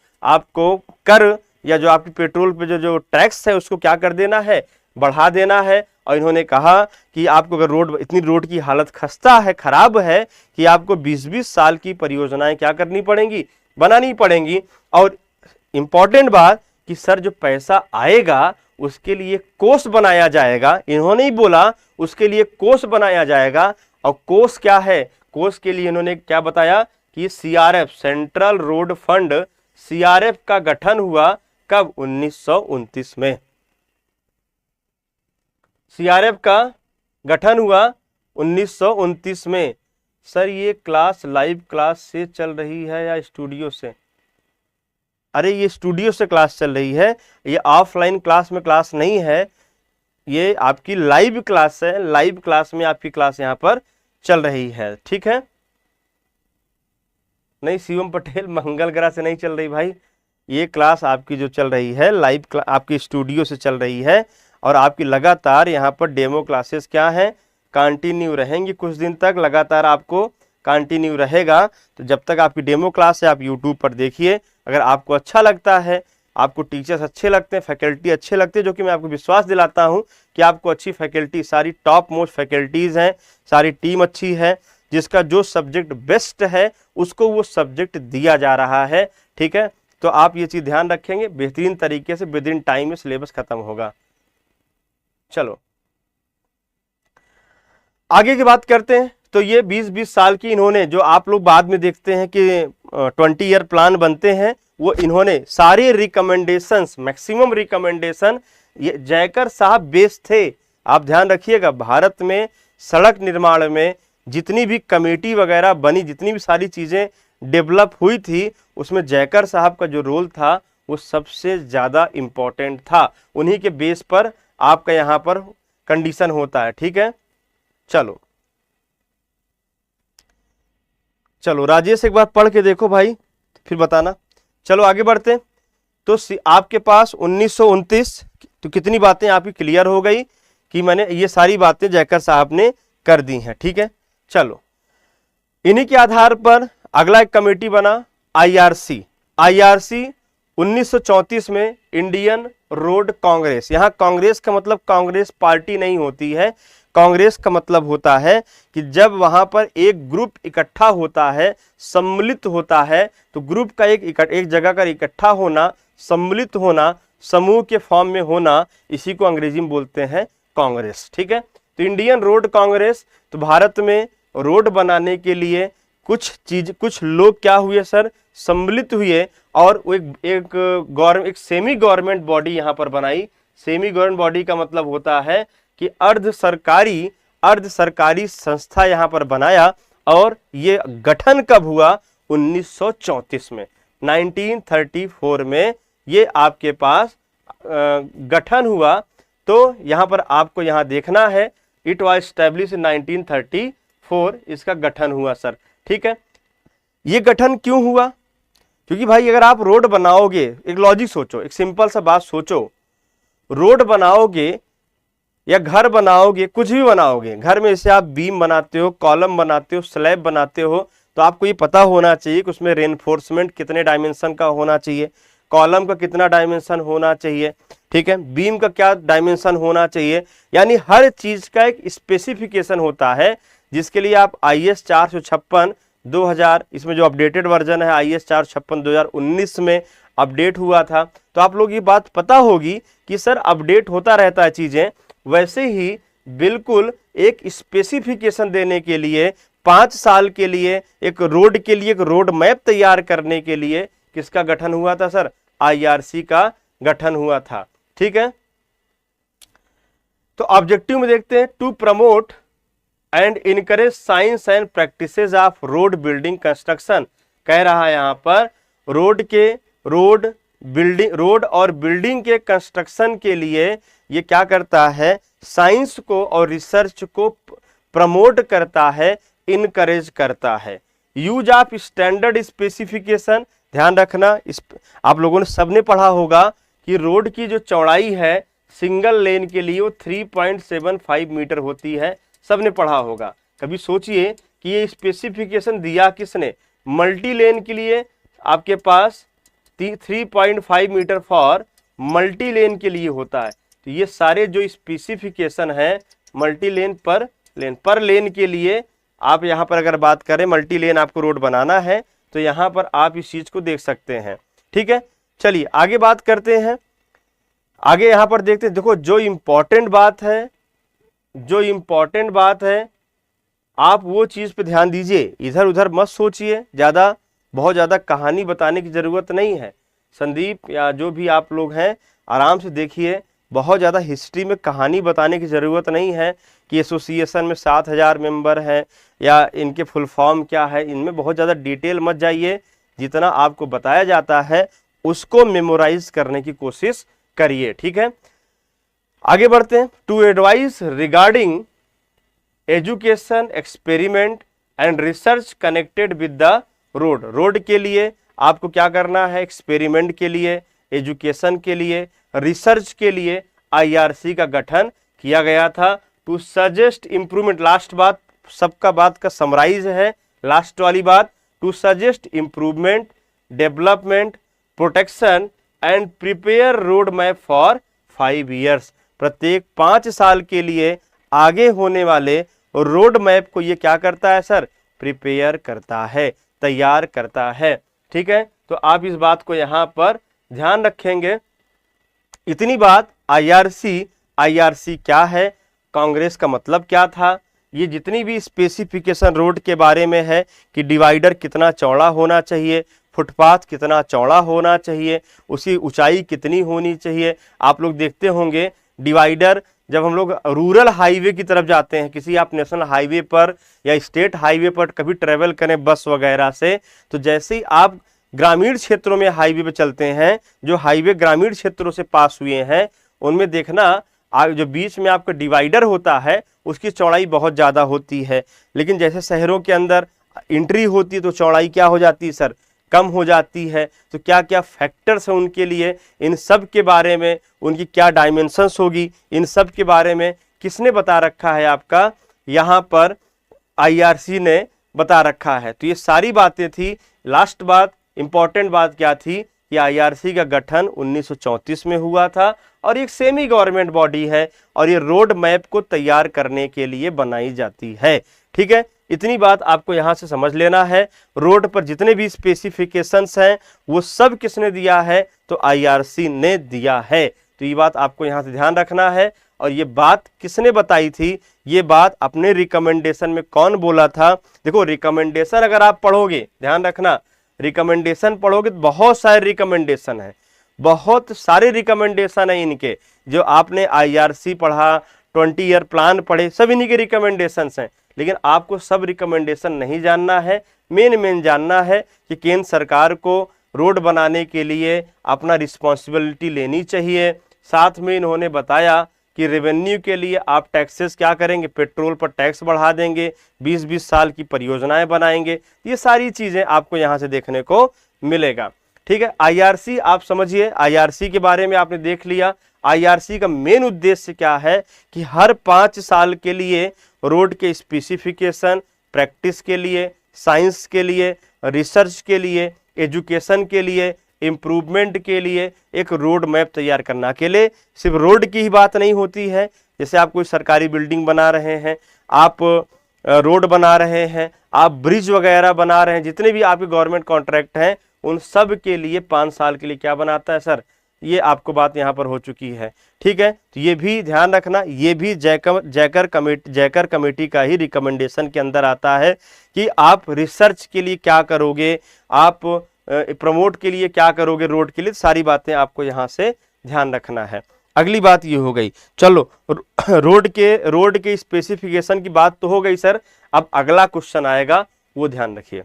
कर या जो आपके पेट्रोल पे जो टैक्स है उसको क्या कर देना है, बढ़ा देना है। और इन्होंने कहा कि आपको अगर इतनी रोड की हालत खस्ता है, खराब है, कि आपको 20-20 साल की परियोजनाएं क्या करनी पड़ेंगी, बनानी पड़ेंगी। और इंपॉर्टेंट बात कि सर जो पैसा आएगा उसके लिए कोष बनाया जाएगा, इन्होंने ही बोला उसके लिए कोष बनाया जाएगा। और कोष क्या है, कोष के लिए इन्होंने क्या बताया कि CRF, central road fund, CRF का गठन हुआ कब, 1929 में। सीआरएफ का गठन हुआ 1929 में। सर ये क्लास लाइव क्लास से चल रही है या स्टूडियो से? अरे ये स्टूडियो से क्लास चल रही है, ये ऑफलाइन क्लास में क्लास नहीं है, ये आपकी लाइव क्लास है। लाइव क्लास में आपकी क्लास यहाँ पर चल रही है, ठीक है। नहीं, शिवम पटेल मंगल ग्रह से नहीं चल रही भाई, ये क्लास आपकी जो चल रही है लाइव आपकी स्टूडियो से चल रही है। और आपकी लगातार यहाँ पर डेमो क्लासेस क्या है, कंटिन्यू रहेंगी, कुछ दिन तक लगातार आपको कंटिन्यू रहेगा। तो जब तक आपकी डेमो क्लास है आप यूट्यूब पर देखिए। अगर आपको अच्छा लगता है, आपको टीचर्स अच्छे लगते हैं, फैकल्टी अच्छे लगते हैं, जो कि मैं आपको विश्वास दिलाता हूं कि आपको अच्छी फैकल्टी, सारी टॉप मोस्ट फैकल्टीज़ हैं, सारी टीम अच्छी है, जिसका जो सब्जेक्ट बेस्ट है उसको वो सब्जेक्ट दिया जा रहा है, ठीक है। तो आप ये चीज़ ध्यान रखेंगे, बेहतरीन तरीके से विद इन टाइम में सिलेबस खत्म होगा। चलो आगे की बात करते हैं। तो ये 20-20 साल की इन्होंने, जो आप लोग बाद में देखते हैं कि 20 ईयर प्लान बनते हैं, वो इन्होंने सारे रिकमेंडेशंस, मैक्सिमम रिकमेंडेशन ये जयकर साहब बेस थे। आप ध्यान रखिएगा, भारत में सड़क निर्माण में जितनी भी कमेटी वगैरह बनी, जितनी भी सारी चीज़ें डेवलप हुई थी, उसमें जयकर साहब का जो रोल था वो सबसे ज़्यादा इम्पोर्टेंट था। उन्हीं के बेस पर आपका यहाँ पर कंडीशन होता है, ठीक है। चलो राजेश एक बार पढ़ के देखो भाई, फिर बताना। चलो आगे बढ़ते। तो आपके पास 1929, तो कितनी बातें आपकी क्लियर हो गई कि मैंने ये सारी बातें जयकर साहब ने कर दी हैं, ठीक है। चलो इन्हीं के आधार पर अगला एक कमेटी बना, आईआरसी। 1934 में इंडियन रोड कांग्रेस। यहाँ कांग्रेस का मतलब कांग्रेस पार्टी नहीं होती है, कांग्रेस का मतलब होता है कि जब वहां पर एक ग्रुप इकट्ठा होता है, सम्मिलित होता है, तो ग्रुप का एक जगह का इकट्ठा होना, सम्मिलित होना, समूह के फॉर्म में होना, इसी को अंग्रेजी में बोलते हैं कांग्रेस, ठीक है। तो इंडियन रोड कांग्रेस, तो भारत में रोड बनाने के लिए कुछ लोग क्या हुए सर, सम्मिलित हुए और एक सेमी गवर्नमेंट बॉडी यहाँ पर बनाई। सेमी गवर्नमेंट बॉडी का मतलब होता है कि अर्ध सरकारी संस्था यहाँ पर बनाया। और ये गठन कब हुआ, 1934 में, 1934 में ये आपके पास गठन हुआ। तो यहाँ पर आपको यहाँ देखना है, इट वाज एस्टैब्लिश इन 1934, इसका गठन हुआ सर, ठीक है। ये गठन क्यों हुआ, क्योंकि भाई अगर आप रोड बनाओगे, एक लॉजिक सोचो, एक सिंपल सा बात सोचो, रोड बनाओगे या घर बनाओगे, कुछ भी बनाओगे, घर में जैसे आप बीम बनाते हो, कॉलम बनाते हो, स्लैब बनाते हो, तो आपको ये पता होना चाहिए कि उसमें रेनफोर्समेंट कितने डायमेंशन का होना चाहिए, कॉलम का कितना डायमेंशन होना चाहिए, ठीक है, बीम का क्या डायमेंशन होना चाहिए। यानी हर चीज का एक स्पेसिफिकेशन होता है, जिसके लिए आप IS 456 2000, इसमें जो अपडेटेड वर्जन है IS 456 2019 में अपडेट हुआ था, तो आप लोग ये बात पता होगी कि सर अपडेट होता रहता है चीजें। वैसे ही बिल्कुल एक स्पेसिफिकेशन देने के लिए 5 साल के लिए एक रोड के लिए एक रोड मैप तैयार करने के लिए किसका गठन हुआ था सर? IRC का गठन हुआ था। ठीक है, तो ऑब्जेक्टिव में देखते हैं, to promote and encourage science and practices of road building construction. कह रहा है यहां पर रोड और बिल्डिंग के कंस्ट्रक्शन के लिए ये क्या करता है? साइंस को और रिसर्च को प्रमोट करता है, इनकरेज करता है। यूज ऑफ स्टैंडर्ड स्पेसिफिकेशन, ध्यान रखना, आप लोगों ने सबने पढ़ा होगा कि रोड की जो चौड़ाई है सिंगल लेन के लिए वो 3.75 मीटर होती है, सबने पढ़ा होगा। कभी सोचिए कि ये स्पेसिफिकेशन दिया किसने? मल्टी लेन के लिए आपके पास 3.5 मीटर फॉर मल्टी लेन के लिए होता है। तो ये सारे जो स्पेसिफिकेशन है मल्टी लेन पर लेन के लिए, आप यहाँ पर अगर बात करें मल्टी लेन आपको रोड बनाना है तो यहाँ पर आप इस चीज को देख सकते हैं। ठीक है, चलिए आगे बात करते हैं। आगे यहाँ पर देखते हैं, देखो जो इम्पोर्टेंट बात है आप वो चीज पे ध्यान दीजिए, इधर उधर मत सोचिए, बहुत ज्यादा कहानी बताने की जरूरत नहीं है। संदीप या जो भी आप लोग हैं आराम से देखिए, बहुत ज़्यादा हिस्ट्री में कहानी बताने की ज़रूरत नहीं है कि एसोसिएशन में 7000 मेंबर हैं या इनके फुल फॉर्म क्या है, इनमें बहुत ज़्यादा डिटेल मत जाइए। जितना आपको बताया जाता है उसको मेमोराइज करने की कोशिश करिए। ठीक है, आगे बढ़ते हैं। To advise regarding education experiment and research connected with the road के लिए आपको क्या करना है? एक्सपेरिमेंट के लिए, एजुकेशन के लिए, रिसर्च के लिए IRC का गठन किया गया था। टू सजेस्ट इंप्रूवमेंट, लास्ट बात सबका बात का समराइज है, लास्ट वाली बात, to suggest improvement, development, protection and prepare road map for 5 years. प्रत्येक 5 साल के लिए आगे होने वाले रोड मैप को ये क्या करता है सर? प्रिपेयर करता है, तैयार करता है। ठीक है, तो आप इस बात को यहां पर ध्यान रखेंगे। इतनी बात IRC क्या है, कांग्रेस का मतलब क्या था, ये जितनी भी स्पेसिफिकेशन रोड के बारे में है कि डिवाइडर कितना चौड़ा होना चाहिए, फुटपाथ कितना चौड़ा होना चाहिए, उसकी ऊंचाई कितनी होनी चाहिए। आप लोग देखते होंगे डिवाइडर, जब हम लोग रूरल हाईवे की तरफ जाते हैं, किसी आप नेशनल हाईवे पर या स्टेट हाईवे पर कभी ट्रेवल करें बस वगैरह से, तो जैसे ही आप ग्रामीण क्षेत्रों में हाईवे पे चलते हैं, जो हाईवे ग्रामीण क्षेत्रों से पास हुए हैं, उनमें देखना जो बीच में आपका डिवाइडर होता है उसकी चौड़ाई बहुत ज़्यादा होती है। लेकिन जैसे शहरों के अंदर एंट्री होती है तो चौड़ाई क्या हो जाती है सर? कम हो जाती है। तो क्या क्या फैक्टर्स हैं उनके लिए, इन सब के बारे में, उनकी क्या डायमेंशंस होगी, इन सब के बारे में किसने बता रखा है? आपका यहाँ पर IRC ने बता रखा है। तो ये सारी बातें थी। लास्ट बात, इंपॉर्टेंट बात क्या थी? ये IRC का गठन 1934 में हुआ था और एक सेमी गवर्नमेंट बॉडी है और ये रोड मैप को तैयार करने के लिए बनाई जाती है। ठीक है, इतनी बात आपको यहां से समझ लेना है। रोड पर जितने भी स्पेसिफिकेशंस हैं वो सब किसने दिया है? तो IRC ने दिया है। तो ये बात आपको यहां से ध्यान रखना है। और ये बात किसने बताई थी? ये बात अपने रिकमेंडेशन में कौन बोला था? देखो रिकमेंडेशन अगर आप पढ़ोगे, ध्यान रखना, रिकमेंडेशन पढ़ोगे तो बहुत सारे रिकमेंडेशन है, बहुत सारे रिकमेंडेशन है इनके। जो आपने IRC पढ़ा, 20 ईयर प्लान पढ़े, सब इन्हीं के रिकमेंडेशन हैं। लेकिन आपको सब रिकमेंडेशन नहीं जानना है, मेन जानना है कि केंद्र सरकार को रोड बनाने के लिए अपना रिस्पॉन्सिबिलिटी लेनी चाहिए। साथ में इन्होंने बताया कि रेवेन्यू के लिए आप टैक्सेस क्या करेंगे? पेट्रोल पर टैक्स बढ़ा देंगे, 20-20 साल की परियोजनाएं बनाएंगे। ये सारी चीजें आपको यहाँ से देखने को मिलेगा। ठीक है। IRC आप समझिए, IRC के बारे में आपने देख लिया। IRC का मेन उद्देश्य क्या है कि हर 5 साल के लिए रोड के स्पेसिफिकेशन, प्रैक्टिस के लिए, साइंस के लिए, रिसर्च के लिए, एजुकेशन के लिए, इम्प्रूवमेंट के लिए एक रोड मैप तैयार करना। अकेले सिर्फ रोड की ही बात नहीं होती है। जैसे आप कोई सरकारी बिल्डिंग बना रहे हैं, आप रोड बना रहे हैं, आप ब्रिज वगैरह बना रहे हैं, जितने भी आपके गवर्नमेंट कॉन्ट्रैक्ट हैं उन सब के लिए 5 साल के लिए क्या बनाता है सर, ये आपको बात यहाँ पर हो चुकी है। ठीक है, तो ये भी ध्यान रखना, ये भी जैकर कमेटी का ही रिकमेंडेशन के अंदर आता है कि आप रिसर्च के लिए क्या करोगे, आप प्रमोट के लिए क्या करोगे, रोड के लिए, सारी बातें आपको यहाँ से ध्यान रखना है। अगली बात ये हो गई। चलो रोड के स्पेसिफिकेशन की बात तो हो गई सर। अब अगला क्वेश्चन आएगा, वो ध्यान रखिए।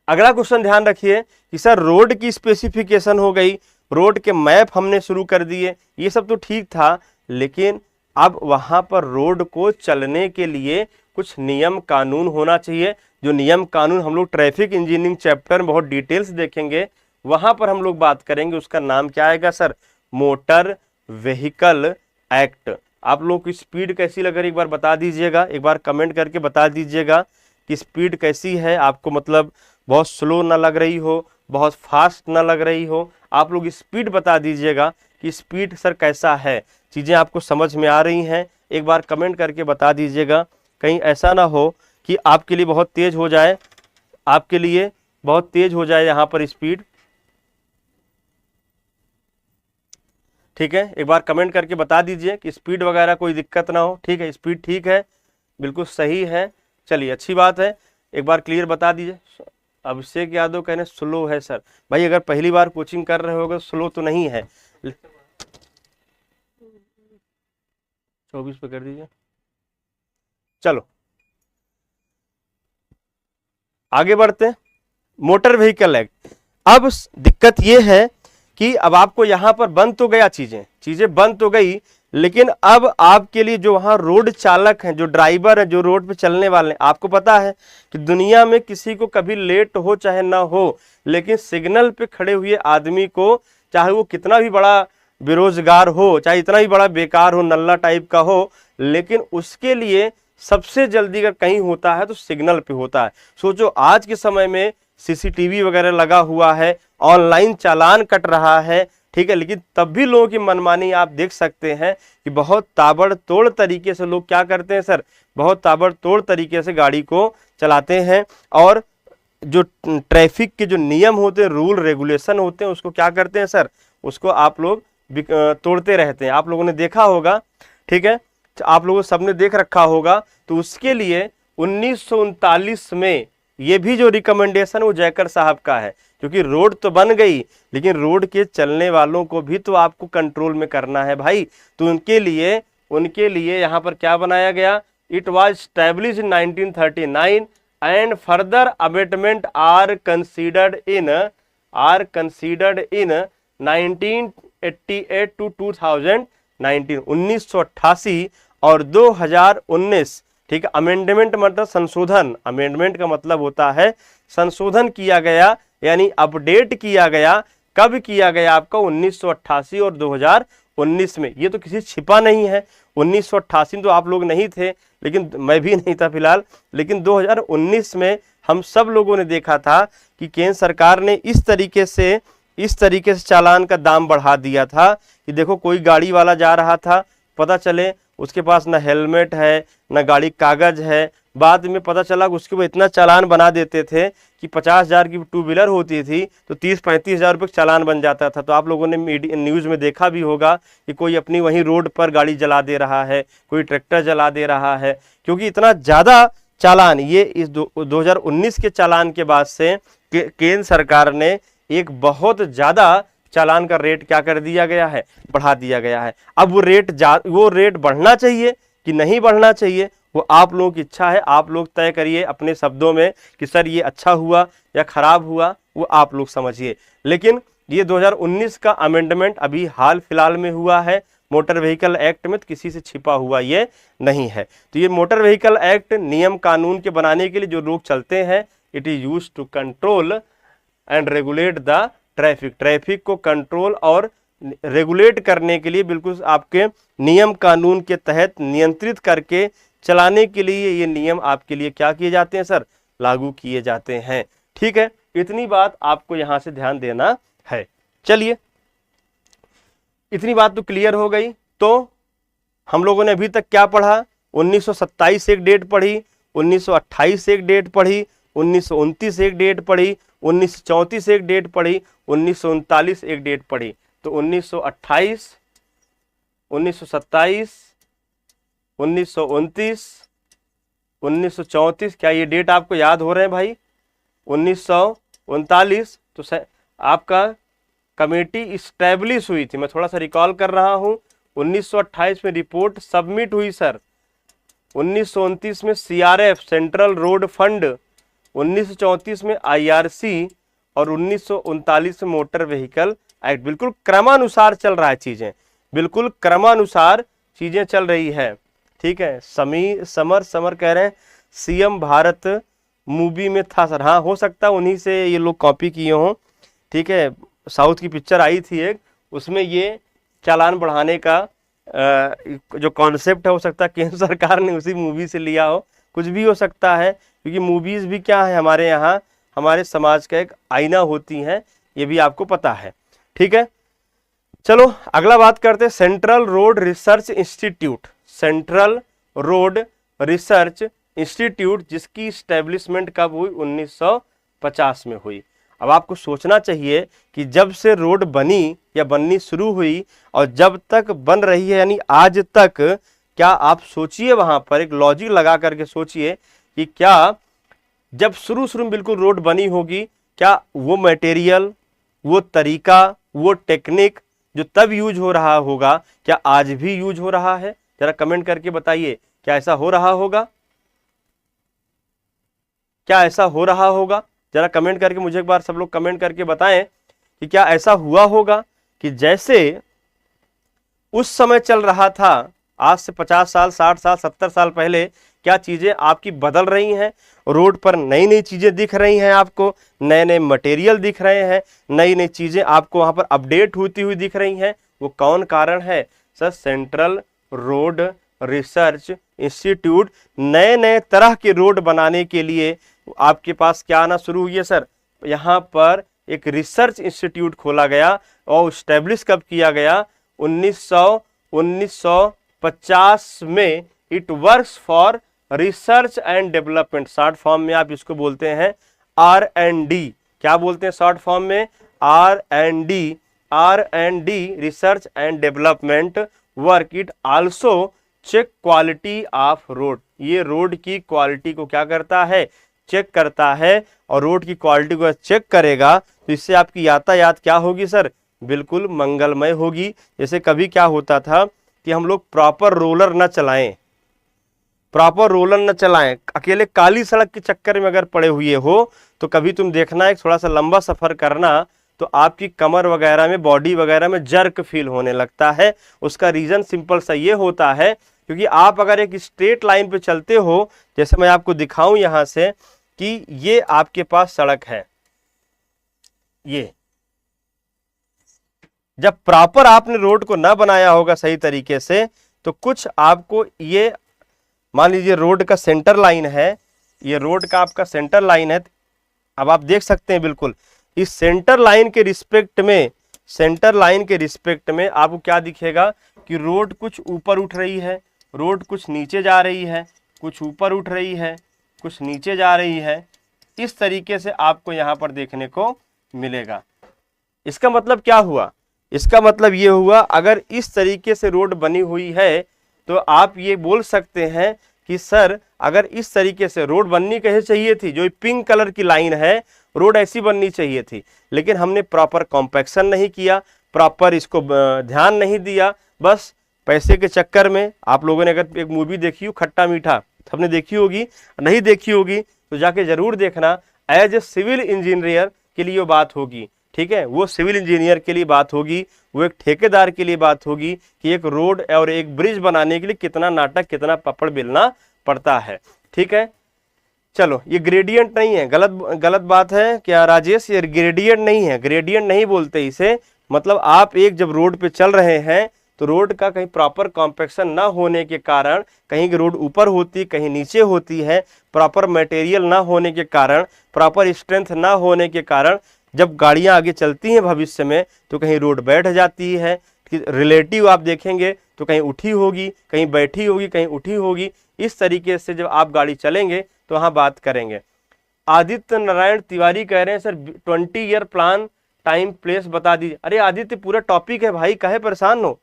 अगला क्वेश्चन ध्यान रखिए कि सर रोड की स्पेसिफिकेशन हो गई, रोड के मैप हमने शुरू कर दिए, ये सब तो ठीक था, लेकिन अब वहां पर रोड को चलने के लिए कुछ नियम कानून होना चाहिए। जो नियम कानून हम लोग ट्रैफिक इंजीनियरिंग चैप्टर में बहुत डिटेल्स देखेंगे, वहां पर हम लोग बात करेंगे। उसका नाम क्या आएगा सर, मोटर व्हीकल एक्ट। आप लोग की स्पीड कैसी लग रही, एक बार बता दीजिएगा, एक बार कमेंट करके बता दीजिएगा कि स्पीड कैसी है आपको, मतलब बहुत स्लो ना लग रही हो, बहुत फास्ट ना लग रही हो। आप लोग स्पीड बता दीजिएगा कि स्पीड सर कैसा है, चीज़ें आपको समझ में आ रही हैं, एक बार कमेंट करके बता दीजिएगा। कहीं ऐसा ना हो कि आपके लिए बहुत तेज हो जाए, आपके लिए बहुत तेज हो जाए यहाँ पर स्पीड। ठीक है, एक बार कमेंट करके बता दीजिए कि स्पीड वगैरह कोई दिक्कत ना हो। ठीक है, स्पीड ठीक है, बिल्कुल सही है, चलिए अच्छी बात है, एक बार क्लियर बता दीजिए। अभिषेक यादव कहने स्लो है सर। भाई अगर पहली बार कोचिंग कर रहे होगे स्लो तो नहीं है। 24 पे कर दीजिए। चलो आगे बढ़ते हैं। Motor vehicle act. अब दिक्कत यह है कि अब आपको यहां पर बन तो गया, चीजें बन तो गई, लेकिन अब आपके लिए जो वहां रोड चालक हैं, जो ड्राइवर है, जो रोड पे चलने वाले हैं, आपको पता है कि दुनिया में किसी को कभी लेट हो चाहे ना हो, लेकिन सिग्नल पे खड़े हुए आदमी को, चाहे वो कितना भी बड़ा बेरोजगार हो, चाहे इतना भी बड़ा बेकार हो, नल्ला टाइप का हो, लेकिन उसके लिए सबसे जल्दी अगर कहीं होता है तो सिग्नल पे होता है। सोचो आज के समय में CCTV वगैरह लगा हुआ है, ऑनलाइन चालान कट रहा है, ठीक है, लेकिन तब भी लोगों की मनमानी आप देख सकते हैं कि बहुत ताबड़तोड़ तरीके से लोग क्या करते हैं सर, बहुत ताबड़तोड़ तरीके से गाड़ी को चलाते हैं, और जो ट्रैफिक के जो नियम होते हैं, रूल रेगुलेशन होते हैं, उसको क्या करते हैं सर, उसको आप लोग तोड़ते रहते हैं। आप लोगों ने देखा होगा, ठीक है, आप लोगों सबने देख रखा होगा। तो उसके लिए 1939 में ये भी जो रिकमेंडेशन वो जयकर साहब का है, क्योंकि रोड तो बन गई, लेकिन रोड के चलने वालों को भी तो आपको कंट्रोल में करना है भाई। तो उनके लिए यहाँ पर क्या बनाया गया, it was established in 1939 and further amendment are considered in 1988 to 2019, 1988 और 2019। ठीक है, अमेंडमेंट मतलब संशोधन, अमेंडमेंट का मतलब होता है संशोधन किया गया, यानी अपडेट किया गया। कब किया गया आपका, 1988 और 2019 में। ये तो किसी छिपा नहीं है, 1988 में तो आप लोग नहीं थे, लेकिन मैं भी नहीं था फिलहाल, लेकिन 2019 में हम सब लोगों ने देखा था कि केंद्र सरकार ने इस तरीके से चालान का दाम बढ़ा दिया था कि देखो कोई गाड़ी वाला जा रहा था, पता चले उसके पास ना हेलमेट है, ना गाड़ी कागज है, बाद में पता चला कि उसके वो इतना चालान बना देते थे कि 50,000 की टू व्हीलर होती थी तो 30-35 हज़ार रुपये चालान बन जाता था। तो आप लोगों ने न्यूज़ में देखा भी होगा कि कोई अपनी वहीं रोड पर गाड़ी जला दे रहा है, कोई ट्रैक्टर जला दे रहा है, क्योंकि इतना ज़्यादा चालान, ये इस 2019 के चालान के बाद से केंद्र सरकार ने एक बहुत ज़्यादा चालान का रेट क्या कर दिया गया है, बढ़ा दिया गया है। अब वो रेट बढ़ना चाहिए कि नहीं बढ़ना चाहिए, वो आप लोगों की इच्छा है, आप लोग तय करिए अपने शब्दों में कि सर ये अच्छा हुआ या खराब हुआ, वो आप लोग समझिए। लेकिन ये 2019 का अमेंडमेंट अभी हाल फिलहाल में हुआ है मोटर व्हीकल एक्ट में, तो किसी से छिपा हुआ ये नहीं है। तो ये मोटर व्हीकल एक्ट नियम कानून के बनाने के लिए जो लोग चलते हैं, it is used to control and regulate the traffic, traffic को कंट्रोल और रेगुलेट करने के लिए, बिल्कुल आपके नियम कानून के तहत नियंत्रित करके चलाने के लिए ये नियम आपके लिए क्या किए जाते हैं सर, लागू किए जाते हैं। ठीक है, इतनी बात आपको यहां से ध्यान देना है। चलिए, इतनी बात तो क्लियर हो गई। तो हम लोगों ने अभी तक क्या पढ़ा, 1927 से एक डेट पढ़ी, 1928 से एक डेट पढ़ी, 1929 से एक डेट पढ़ी, 1934 से एक डेट पढ़ी, 1939 एक डेट पढ़ी। तो 1928, 1927, 1929, 1934, क्या ये डेट आपको याद हो रहे हैं भाई? 1939 तो आपका कमेटी इस्टेब्लिश हुई थी, मैं थोड़ा सा रिकॉल कर रहा हूं। 1928 में रिपोर्ट सबमिट हुई सर, 1929 में सीआरएफ सेंट्रल रोड फंड, 1934 में आईआरसी और 1939 में मोटर व्हीकल एक्ट। बिल्कुल क्रमानुसार चल रहा है चीजें, बिल्कुल क्रमानुसार चीजें चल रही है। ठीक है, समर कह रहे हैं सीएम भारत मूवी में था सर। हाँ, हो सकता है उन्हीं से ये लोग कॉपी किए हों। ठीक है, साउथ की पिक्चर आई थी एक, उसमें ये चालान बढ़ाने का जो कॉन्सेप्ट है, हो सकता है केंद्र सरकार ने उसी मूवी से लिया हो, कुछ भी हो सकता है, क्योंकि मूवीज भी क्या है हमारे यहाँ, हमारे समाज का एक आईना होती हैं, ये भी आपको पता है। ठीक है, चलो अगला बात करते हैं central road research institute. Central road research institute जिसकी स्टैब्लिशमेंट कब हुई? 1950 में हुई। अब आपको सोचना चाहिए कि जब से रोड बनी या बननी शुरू हुई और जब तक बन रही है, यानी आज तक, क्या आप सोचिए, वहां पर एक लॉजिक लगा करके सोचिए कि क्या जब शुरू में बिल्कुल रोड बनी होगी, क्या वो मटेरियल, वो तरीका, वो टेक्निक जो तब यूज हो रहा होगा, क्या आज भी यूज हो रहा है? जरा कमेंट करके बताइए, क्या ऐसा हो रहा होगा? क्या ऐसा हो रहा होगा? जरा कमेंट करके मुझे एक बार सब लोग कमेंट करके बताएं कि क्या ऐसा हुआ होगा कि जैसे उस समय चल रहा था, आज से 50 साल, 60 साल, 70 साल पहले, क्या चीजें आपकी बदल रही हैं? रोड पर नई नई चीजें दिख रही हैं आपको, नए नए मटेरियल दिख रहे हैं, नई नई चीजें आपको वहां पर अपडेट होती हुई दिख रही हैं। वो कौन कारण है sir? Central road research institute नए नए तरह के रोड बनाने के लिए आपके पास क्या आना शुरू हुई है सर? यहाँ पर एक रिसर्च इंस्टीट्यूट खोला गया और स्टैब्लिश कब किया गया? 1950 में। It works for research and development, short form में आप इसको बोलते हैं R&D। क्या बोलते हैं शॉर्ट फॉर्म में? R&D, research and development work. It also check quality of road. ये रोड की क्वालिटी को क्या करता है? चेक करता है। और रोड की क्वालिटी को चेक करेगा तो इससे आपकी यातायात क्या होगी सर? बिल्कुल मंगलमय होगी। जैसे कभी क्या होता था कि हम लोग प्रॉपर रोलर न चलाएं, अकेले काली सड़क के चक्कर में अगर पड़े हुए हो तो कभी तुम देखना, एक थोड़ा सा लंबा सफर करना तो आपकी कमर वगैरह में, बॉडी वगैरह में जर्क फील होने लगता है। उसका रीजन सिंपल सा ये होता है क्योंकि आप अगर एक स्ट्रेट लाइन पे चलते हो, जैसे मैं आपको दिखाऊं यहां से कि ये आपके पास सड़क है, ये जब प्रॉपर आपने रोड को ना बनाया होगा सही तरीके से तो कुछ आपको, ये मान लीजिए रोड का सेंटर लाइन है, ये रोड का आपका सेंटर लाइन है। अब आप देख सकते हैं बिल्कुल इस सेंटर लाइन के रिस्पेक्ट में आपको क्या दिखेगा कि रोड कुछ ऊपर उठ रही है, रोड कुछ नीचे जा रही है, कुछ ऊपर उठ रही है, कुछ नीचे जा रही है। इस तरीके से आपको यहां पर देखने को मिलेगा। इसका मतलब क्या हुआ? इसका मतलब ये हुआ, अगर इस तरीके से रोड बनी हुई है तो आप ये बोल सकते हैं कि सर अगर इस तरीके से रोड बननी कैसे चाहिए थी, जो पिंक कलर की लाइन है, रोड ऐसी बननी चाहिए थी, लेकिन हमने प्रॉपर कॉम्पैक्शन नहीं किया, प्रॉपर इसको ध्यान नहीं दिया। बस पैसे के चक्कर में, आप लोगों ने अगर एक मूवी देखी हो खट्टा मीठा, सबने देखी होगी, नहीं देखी होगी तो जाके जरूर देखना। एज ए सिविल इंजीनियर के लिए वो बात होगी, ठीक है, वो सिविल इंजीनियर के लिए बात होगी, वो एक ठेकेदार के लिए बात होगी कि एक रोड और एक ब्रिज बनाने के लिए कितना नाटक, कितना पपड़ बेलना पड़ता है। ठीक है, चलो ये ग्रेडियंट नहीं है, गलत गलत बात है क्या राजेश, ये ग्रेडियंट नहीं है, ग्रेडियंट नहीं बोलते इसे। मतलब आप एक जब रोड पे चल रहे हैं तो रोड का कहीं प्रॉपर कॉम्पैक्शन ना होने के कारण, कहीं की रोड ऊपर होती कहीं नीचे होती है, प्रॉपर मटेरियल ना होने के कारण, प्रॉपर स्ट्रेंथ ना होने के कारण जब गाड़ियां आगे चलती हैं भविष्य में तो कहीं रोड बैठ जाती है, रिलेटिव आप देखेंगे तो कहीं उठी होगी, कहीं बैठी होगी, कहीं उठी होगी। इस तरीके से जब आप गाड़ी चलेंगे तो वहाँ बात करेंगे। आदित्य नारायण तिवारी कह रहे हैं sir 20 year plan time place बता दीजिए। अरे आदित्य पूरा टॉपिक है भाई, काहे परेशान हो,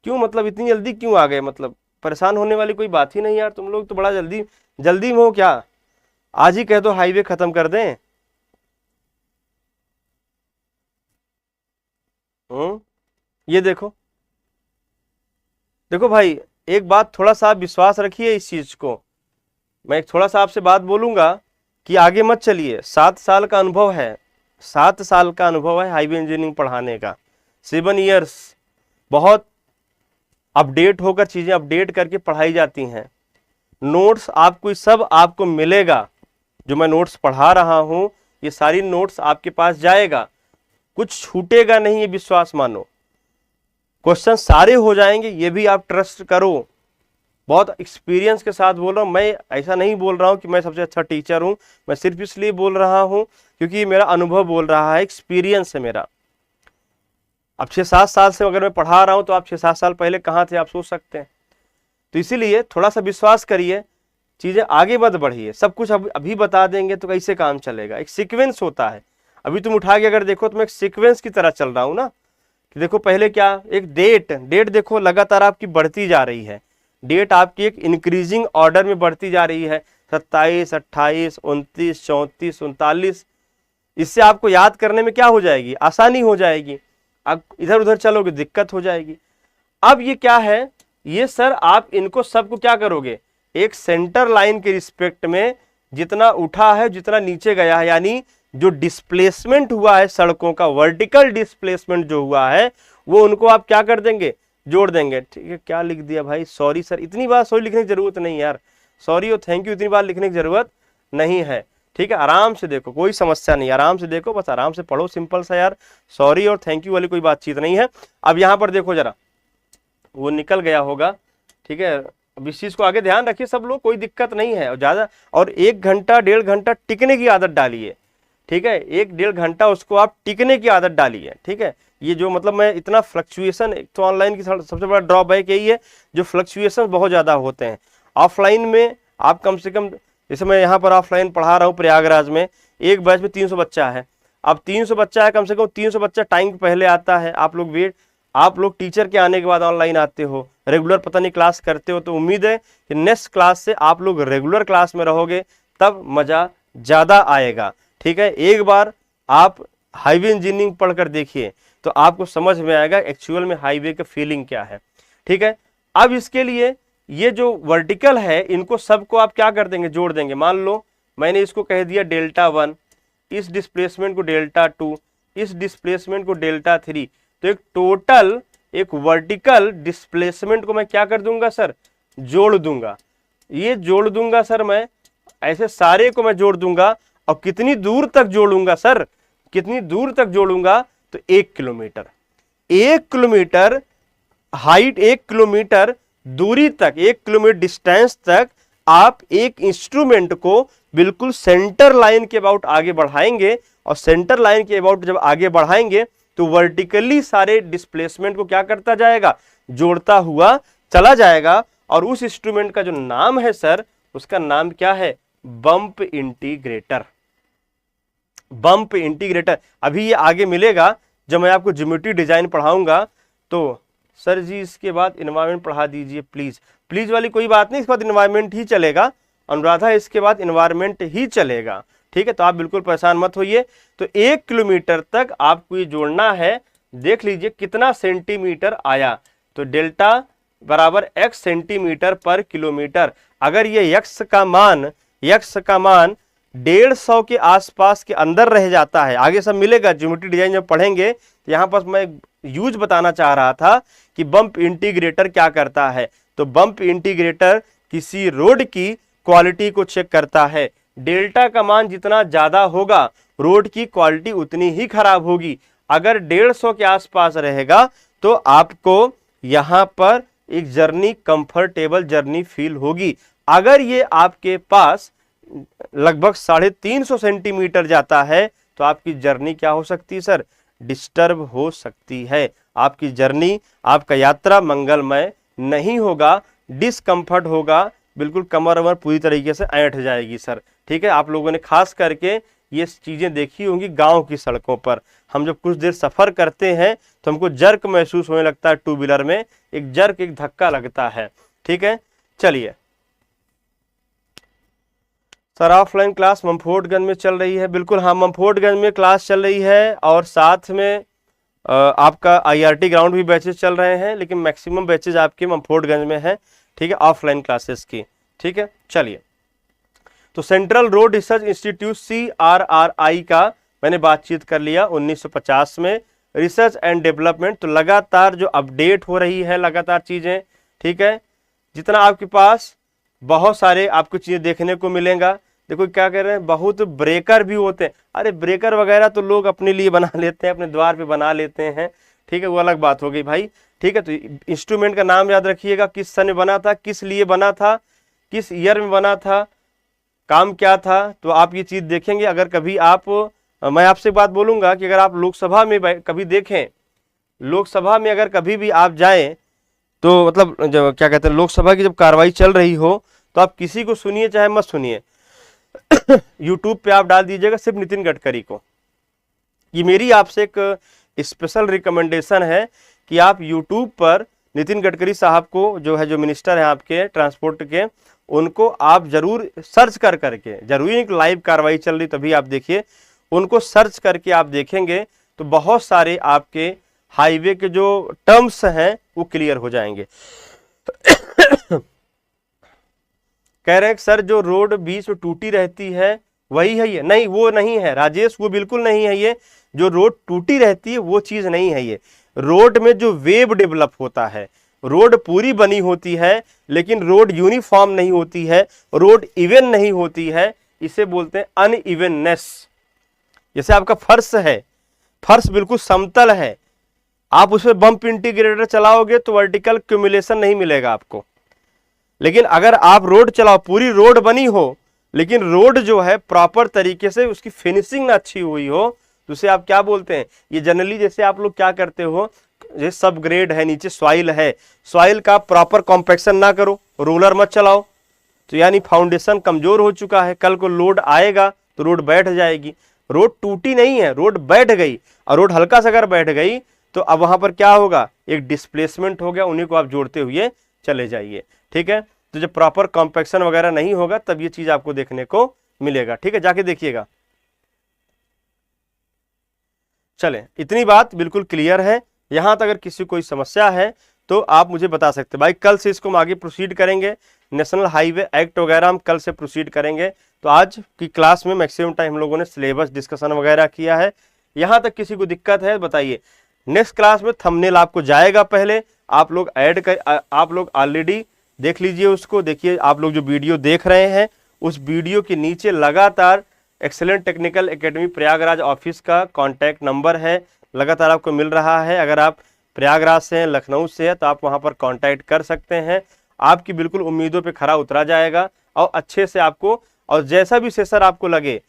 क्यों मतलब इतनी जल्दी क्यों आ गए, मतलब परेशान होने वाली कोई बात ही नहीं यार, तुम लोग तो बड़ा जल्दी जल्दी में हो क्या, आज ही कह दो हाईवे खत्म कर दें। ये देखो देखो भाई, एक बात थोड़ा सा आप विश्वास रखिए इस चीज को, मैं एक थोड़ा सा आपसे बात बोलूंगा कि आगे मत चलिए। 7 साल का अनुभव है, 7 साल का अनुभव है हाईवे इंजीनियरिंग पढ़ाने का, 7 ईयर्स। बहुत अपडेट होकर चीजें अपडेट करके पढ़ाई जाती हैं। नोट्स आपको सब आपको मिलेगा, जो मैं नोट्स पढ़ा रहा हूं ये सारी नोट्स आपके पास जाएगा, कुछ छूटेगा नहीं, ये विश्वास मानो। क्वेश्चन सारे हो जाएंगे, ये भी आप ट्रस्ट करो। बहुत एक्सपीरियंस के साथ बोल रहा हूँ मैं, ऐसा नहीं बोल रहा हूँ कि मैं सबसे अच्छा टीचर हूँ, मैं सिर्फ इसलिए बोल रहा हूँ क्योंकि मेरा अनुभव बोल रहा है, एक्सपीरियंस है मेरा। अब 6-7 साल से अगर मैं पढ़ा रहा हूँ तो आप 6-7 साल पहले कहाँ थे आप सोच सकते हैं। तो इसीलिए थोड़ा सा विश्वास करिए, चीजें आगे मत बढ़िए। सब कुछ अभी बता देंगे तो कैसे काम चलेगा, एक सीक्वेंस होता है। अभी तुम उठा के अगर देखो तो मैं एक सीक्वेंस की तरह चल रहा हूँ ना, कि देखो पहले क्या, एक डेट देखो लगातार आपकी बढ़ती जा रही है, डेट आपकी एक इंक्रीजिंग ऑर्डर में बढ़ती जा रही है, 27, 28, 29, 34, 39। इससे आपको याद करने में क्या हो जाएगी, आसानी हो जाएगी। अब इधर उधर चलोगे दिक्कत हो जाएगी। अब ये क्या है, ये सर आप इनको सबको क्या करोगे, एक सेंटर लाइन के रिस्पेक्ट में जितना उठा है जितना नीचे गया है, यानी जो डिस्प्लेसमेंट हुआ है सड़कों का, वर्टिकल डिस्प्लेसमेंट जो हुआ है वो उनको आप क्या कर देंगे, जोड़ देंगे। ठीक है, क्या लिख दिया भाई, सॉरी सर, इतनी बार सॉरी लिखने की जरूरत नहीं यार, सॉरी और थैंक यू इतनी बार लिखने की जरूरत नहीं है। ठीक है, आराम से देखो, कोई समस्या नहीं, आराम से देखो, बस आराम से पढ़ो, सिंपल सा यार, सॉरी और थैंक यू वाली कोई बातचीत नहीं है। अब यहाँ पर देखो जरा, वो निकल गया होगा, ठीक है। अब इस चीज को आगे ध्यान रखिए सब लोग, कोई दिक्कत नहीं है। और ज्यादा, और 1 घंटा 1.5 घंटा टिकने की आदत डालिए, ठीक है, 1-1.5 घंटा उसको आप टिकने की आदत डालिए। ठीक है, ये जो मतलब मैं इतना फ्लक्चुएशन, एक तो ऑनलाइन की सबसे बड़ा ड्रॉबैक यही है, जो फ्लक्चुएशन बहुत ज़्यादा होते हैं। ऑफलाइन में आप कम से कम, जैसे मैं यहाँ पर ऑफलाइन पढ़ा रहा हूँ प्रयागराज में, एक बैच में 300 बच्चा है। अब 300 बच्चा है, कम से कम 300 बच्चा टाइम पहले आता है, आप लोग टीचर के आने के बाद ऑनलाइन आते हो, रेगुलर पता नहीं क्लास करते हो। तो उम्मीद है कि नेक्स्ट क्लास से आप लोग रेगुलर क्लास में रहोगे, तब मज़ा ज़्यादा आएगा। ठीक है, एक बार आप हाईवे इंजीनियरिंग पढ़कर देखिए तो आपको समझ में आएगा एक्चुअल में हाईवे का फीलिंग क्या है। ठीक है, अब इसके लिए ये जो वर्टिकल है इनको सबको आप क्या कर देंगे, जोड़ देंगे। मान लो मैंने इसको कह दिया Δ1, इस डिस्प्लेसमेंट को Δ2, इस डिस्प्लेसमेंट को Δ3, तो एक टोटल एक वर्टिकल डिस्प्लेसमेंट को मैं क्या कर दूंगा सर, जोड़ दूंगा। ये जोड़ दूंगा सर, मैं ऐसे सारे को मैं जोड़ दूंगा। और कितनी दूर तक जोड़ूंगा सर, कितनी दूर तक जोड़ूंगा, तो 1 किलोमीटर, 1 किलोमीटर हाइट, 1 किलोमीटर दूरी तक, 1 किलोमीटर डिस्टेंस तक आप एक इंस्ट्रूमेंट को बिल्कुल सेंटर लाइन के अबाउट आगे बढ़ाएंगे। और सेंटर लाइन के अबाउट जब आगे बढ़ाएंगे तो वर्टिकली सारे डिस्प्लेसमेंट को क्या करता जाएगा, जोड़ता हुआ चला जाएगा। और उस इंस्ट्रूमेंट का जो नाम है सर, उसका नाम क्या है, बम्प इंटीग्रेटर। बम्प इंटीग्रेटर अभी ये आगे मिलेगा जब मैं आपको ज्योमेट्री डिजाइन पढ़ाऊंगा। तो सर जी इसके बाद इन्वायरमेंट पढ़ा दीजिए प्लीज, प्लीज वाली कोई बात नहीं, इसके बाद इन्वायरमेंट ही चलेगा। अनुराधा इसके बाद इन्वायरमेंट ही चलेगा। ठीक है, तो आप बिल्कुल परेशान मत होइए। तो 1 किलोमीटर तक आपको ये जोड़ना है। देख लीजिए कितना सेंटीमीटर आया, तो डेल्टा बराबर x सेंटीमीटर पर किलोमीटर। अगर ये x का मान 150 के आसपास के अंदर रह जाता है, आगे सब मिलेगा ज्योमेट्री डिजाइन जब पढ़ेंगे। तो यहाँ पर मैं यूज बताना चाह रहा था कि बम्प इंटीग्रेटर क्या करता है। तो बम्प इंटीग्रेटर किसी रोड की क्वालिटी को चेक करता है। डेल्टा का मान जितना ज्यादा होगा रोड की क्वालिटी उतनी ही खराब होगी। अगर 150 के आसपास रहेगा तो आपको यहां पर एक जर्नी कंफर्टेबल जर्नी फील होगी। अगर ये आपके पास लगभग 350 सेंटीमीटर जाता है तो आपकी जर्नी क्या हो सकती है सर, डिस्टर्ब हो सकती है। आपकी जर्नी, आपका यात्रा मंगलमय नहीं होगा, डिस्कंफर्ट होगा, बिल्कुल कमर वमर पूरी तरीके से ऐंठ जाएगी सर। ठीक है, आप लोगों ने खास करके ये चीजें देखी होंगी गांव की सड़कों पर। हम जब कुछ देर सफर करते हैं तो हमको जर्क महसूस होने लगता है, टू व्हीलर में एक जर्क, एक धक्का लगता है। ठीक है, चलिए सर ऑफलाइन क्लास मंफोर्टगंज में चल रही है। बिल्कुल हाँ, मंफोर्टगंज में क्लास चल रही है और साथ में आपका IRT ग्राउंड भी बैचेज चल रहे हैं, लेकिन मैक्सिमम बैचेज आपके मंफोर्टगंज में है। ठीक है, ऑफलाइन क्लासेस की। ठीक है, चलिए तो central road research institute CRRI का मैंने बातचीत कर लिया 1950 में। रिसर्च एंड डेवलपमेंट, तो लगातार जो अपडेट हो रही है लगातार चीजें। ठीक है, जितना आपके पास बहुत सारे आपको चीजें देखने को मिलेगा। देखो क्या कह रहे हैं, बहुत ब्रेकर भी होते हैं। अरे ब्रेकर वगैरह तो लोग अपने लिए बना लेते हैं, अपने द्वार पे बना लेते हैं। ठीक है, वो अलग बात हो गई भाई। ठीक है, तो इंस्ट्रूमेंट का नाम याद रखिएगा, किस सन में बना था, किस लिए बना था, किस ईयर में बना था, काम क्या था, तो आप ये चीज देखेंगे। अगर कभी आप, मैं आपसे बात बोलूंगा कि अगर आप लोकसभा में कभी देखें, लोकसभा में अगर कभी भी आप जाएं तो मतलब जब क्या कहते हैं, लोकसभा की जब कार्रवाई चल रही हो तो आप किसी को सुनिए चाहे मत सुनिए, यूट्यूब पे आप डाल दीजिएगा सिर्फ नितिन गडकरी को। ये मेरी आपसे एक स्पेशल रिकमेंडेशन है कि आप यूट्यूब पर नितिन गडकरी साहब को, जो है जो मिनिस्टर हैं आपके ट्रांसपोर्ट के, उनको आप जरूर सर्च कर करके, जरूरी नहीं लाइव कार्रवाई चल रही तभी आप देखिए, उनको सर्च करके आप देखेंगे तो बहुत सारे आपके हाईवे के जो टर्म्स हैं वो क्लियर हो जाएंगे। कह रहे हैं सर जो रोड बीच में टूटी रहती है वही है ये, नहीं वो नहीं है राजेश, वो बिल्कुल नहीं है। ये जो रोड टूटी रहती है वो चीज नहीं है। ये रोड में जो वेव डेवलप होता है, रोड पूरी बनी होती है लेकिन रोड यूनिफॉर्म नहीं होती है, रोड इवन नहीं होती है, इसे बोलते हैं अनइवननेस। जैसे आपका फर्श है, फर्श बिल्कुल समतल है, आप उसमें बम्प इंटीग्रेटर चलाओगे तो वर्टिकल क्यूमुलेशन नहीं मिलेगा आपको। लेकिन अगर आप रोड चलाओ, पूरी रोड बनी हो लेकिन रोड जो है प्रॉपर तरीके से उसकी फिनिशिंग ना अच्छी हुई हो तो उसे आप क्या बोलते हैं, ये जनरली जैसे आप लोग क्या करते हो, जैसे सब ग्रेड है, नीचे सॉइल है, सॉइल का प्रॉपर कॉम्पैक्शन ना करो, रोलर मत चलाओ, तो यानी फाउंडेशन कमजोर हो चुका है, कल को लोड आएगा तो रोड बैठ जाएगी। रोड टूटी नहीं है, रोड बैठ गई, और रोड हल्का सा अगर बैठ गई तो अब वहां पर क्या होगा, एक डिस्प्लेसमेंट हो गया, उन्हीं को आप जोड़ते हुए चले जाइए। ठीक है, तो जब प्रॉपर कॉम्पैक्शन वगैरह नहीं होगा तब ये चीज आपको देखने को मिलेगा। ठीक है, जाके देखिएगा। चले, इतनी बात बिल्कुल क्लियर है। यहां तक अगर किसी कोई समस्या है तो आप मुझे बता सकते हैं। भाई कल से इसको हम आगे प्रोसीड करेंगे, नेशनल हाईवे एक्ट वगैरह हम कल से प्रोसीड करेंगे। तो आज की क्लास में मैक्सिमम टाइम हम लोगों ने सिलेबस डिस्कशन वगैरह किया है। यहां तक किसी को दिक्कत है बताइए। नेक्स्ट क्लास में थंबनेल आपको जाएगा, पहले आप लोग ऐड कर, आप लोग ऑलरेडी देख लीजिए उसको। देखिए आप लोग जो वीडियो देख रहे हैं उस वीडियो के नीचे लगातार excellent technical academy Prayagraj office का कॉन्टैक्ट नंबर है, लगातार आपको मिल रहा है। अगर आप प्रयागराज से हैं, लखनऊ से है तो आप वहां पर कांटेक्ट कर सकते हैं। आपकी बिल्कुल उम्मीदों पे खरा उतरा जाएगा और अच्छे से आपको, और जैसा भी सेशन आपको लगे,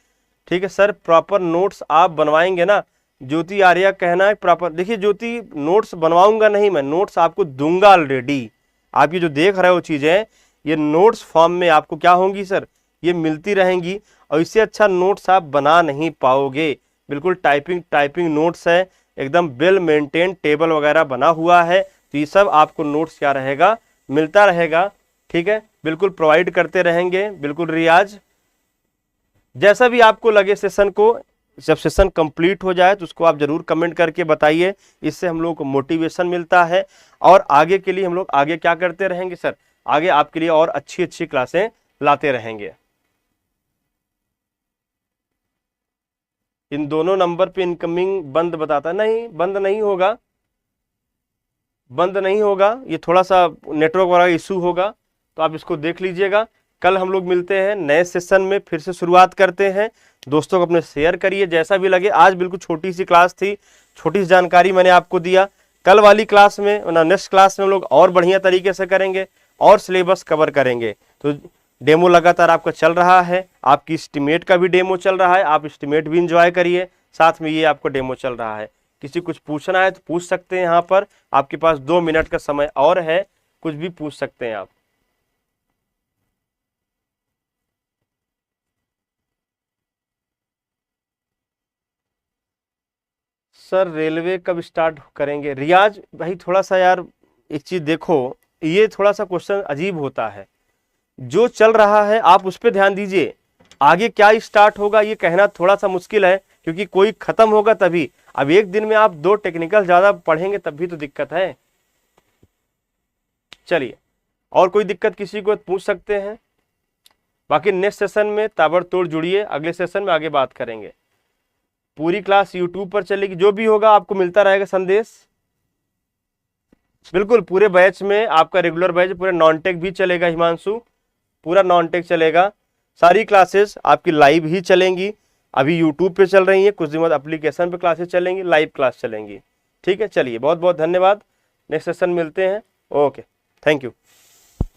ठीक है सर, प्रॉपर नोट्स आप बनवाएंगे ना। ज्योति आर्या कहना है प्रॉपर, देखिए ज्योति नोट्स बनवाऊंगा नहीं मैं, नोट्स आपको दूंगा ऑलरेडी। आप ये जो देख रहे हो चीजें, ये नोट्स फॉर्म में आपको क्या होंगी सर, ये मिलती रहेंगी, और इससे अच्छा नोट्स आप बना नहीं पाओगे। बिल्कुल टाइपिंग नोट्स है, एकदम वेल मेंटेन टेबल वगैरह बना हुआ है, तो ये सब आपको नोट्स क्या रहेगा, मिलता रहेगा। ठीक है, बिल्कुल प्रोवाइड करते रहेंगे, बिल्कुल रियाज। जैसा भी आपको लगे सेशन को, जब सेशन कंप्लीट हो जाए तो उसको आप जरूर कमेंट करके बताइए, इससे हम लोग को मोटिवेशन मिलता है और आगे के लिए हम लोग आगे क्या करते रहेंगे सर, आगे आपके लिए और अच्छी अच्छी क्लासें लाते रहेंगे। इन दोनों नंबर पे इनकमिंग बंद बताता, नहीं बंद नहीं होगा, बंद नहीं होगा, ये थोड़ा सा नेटवर्क वगैरह इशू होगा, तो आप इसको देख लीजिएगा। कल हम लोग मिलते हैं नए सेशन में, फिर से शुरुआत करते हैं। दोस्तों को अपने शेयर करिए, जैसा भी लगे। आज बिल्कुल छोटी सी क्लास थी, छोटी सी जानकारी मैंने आपको दिया। कल वाली क्लास में ना नेक्स्ट क्लास में हम लोग और बढ़िया तरीके से करेंगे और सिलेबस कवर करेंगे। तो डेमो लगातार आपका चल रहा है, आपकी एस्टीमेट का भी डेमो चल रहा है, आप एस्टीमेट भी इंजॉय करिए, साथ में ये आपको डेमो चल रहा है। किसी कुछ पूछना है तो पूछ सकते हैं, यहाँ पर आपके पास 2 मिनट का समय और है, कुछ भी पूछ सकते हैं आप। सर रेलवे कब स्टार्ट करेंगे? रियाज भाई थोड़ा सा यार एक चीज देखो, ये थोड़ा सा क्वेश्चन अजीब होता है। जो चल रहा है आप उस पर ध्यान दीजिए, आगे क्या स्टार्ट होगा ये कहना थोड़ा सा मुश्किल है, क्योंकि कोई खत्म होगा तभी। अब एक दिन में आप 2 टेक्निकल ज्यादा पढ़ेंगे तब भी तो दिक्कत है। चलिए, और कोई दिक्कत किसी को पूछ सकते हैं? बाकी नेक्स्ट सेशन में ताबड़तोड़ जुड़िए, अगले सेशन में आगे बात करेंगे। पूरी क्लास यूट्यूब पर चलेगी, जो भी होगा आपको मिलता रहेगा संदेश। बिल्कुल पूरे बैच में आपका रेगुलर बैच, पूरे नॉन टेक भी चलेगा हिमांशु, पूरा नॉन टेक चलेगा। सारी क्लासेस आपकी लाइव ही चलेंगी, अभी यूट्यूब पे चल रही है, कुछ दिन बाद एप्लीकेशन पे क्लासेस चलेंगी, लाइव क्लास चलेंगी। ठीक है, चलिए बहुत बहुत धन्यवाद, नेक्स्ट सेशन मिलते हैं। Okay, thank you.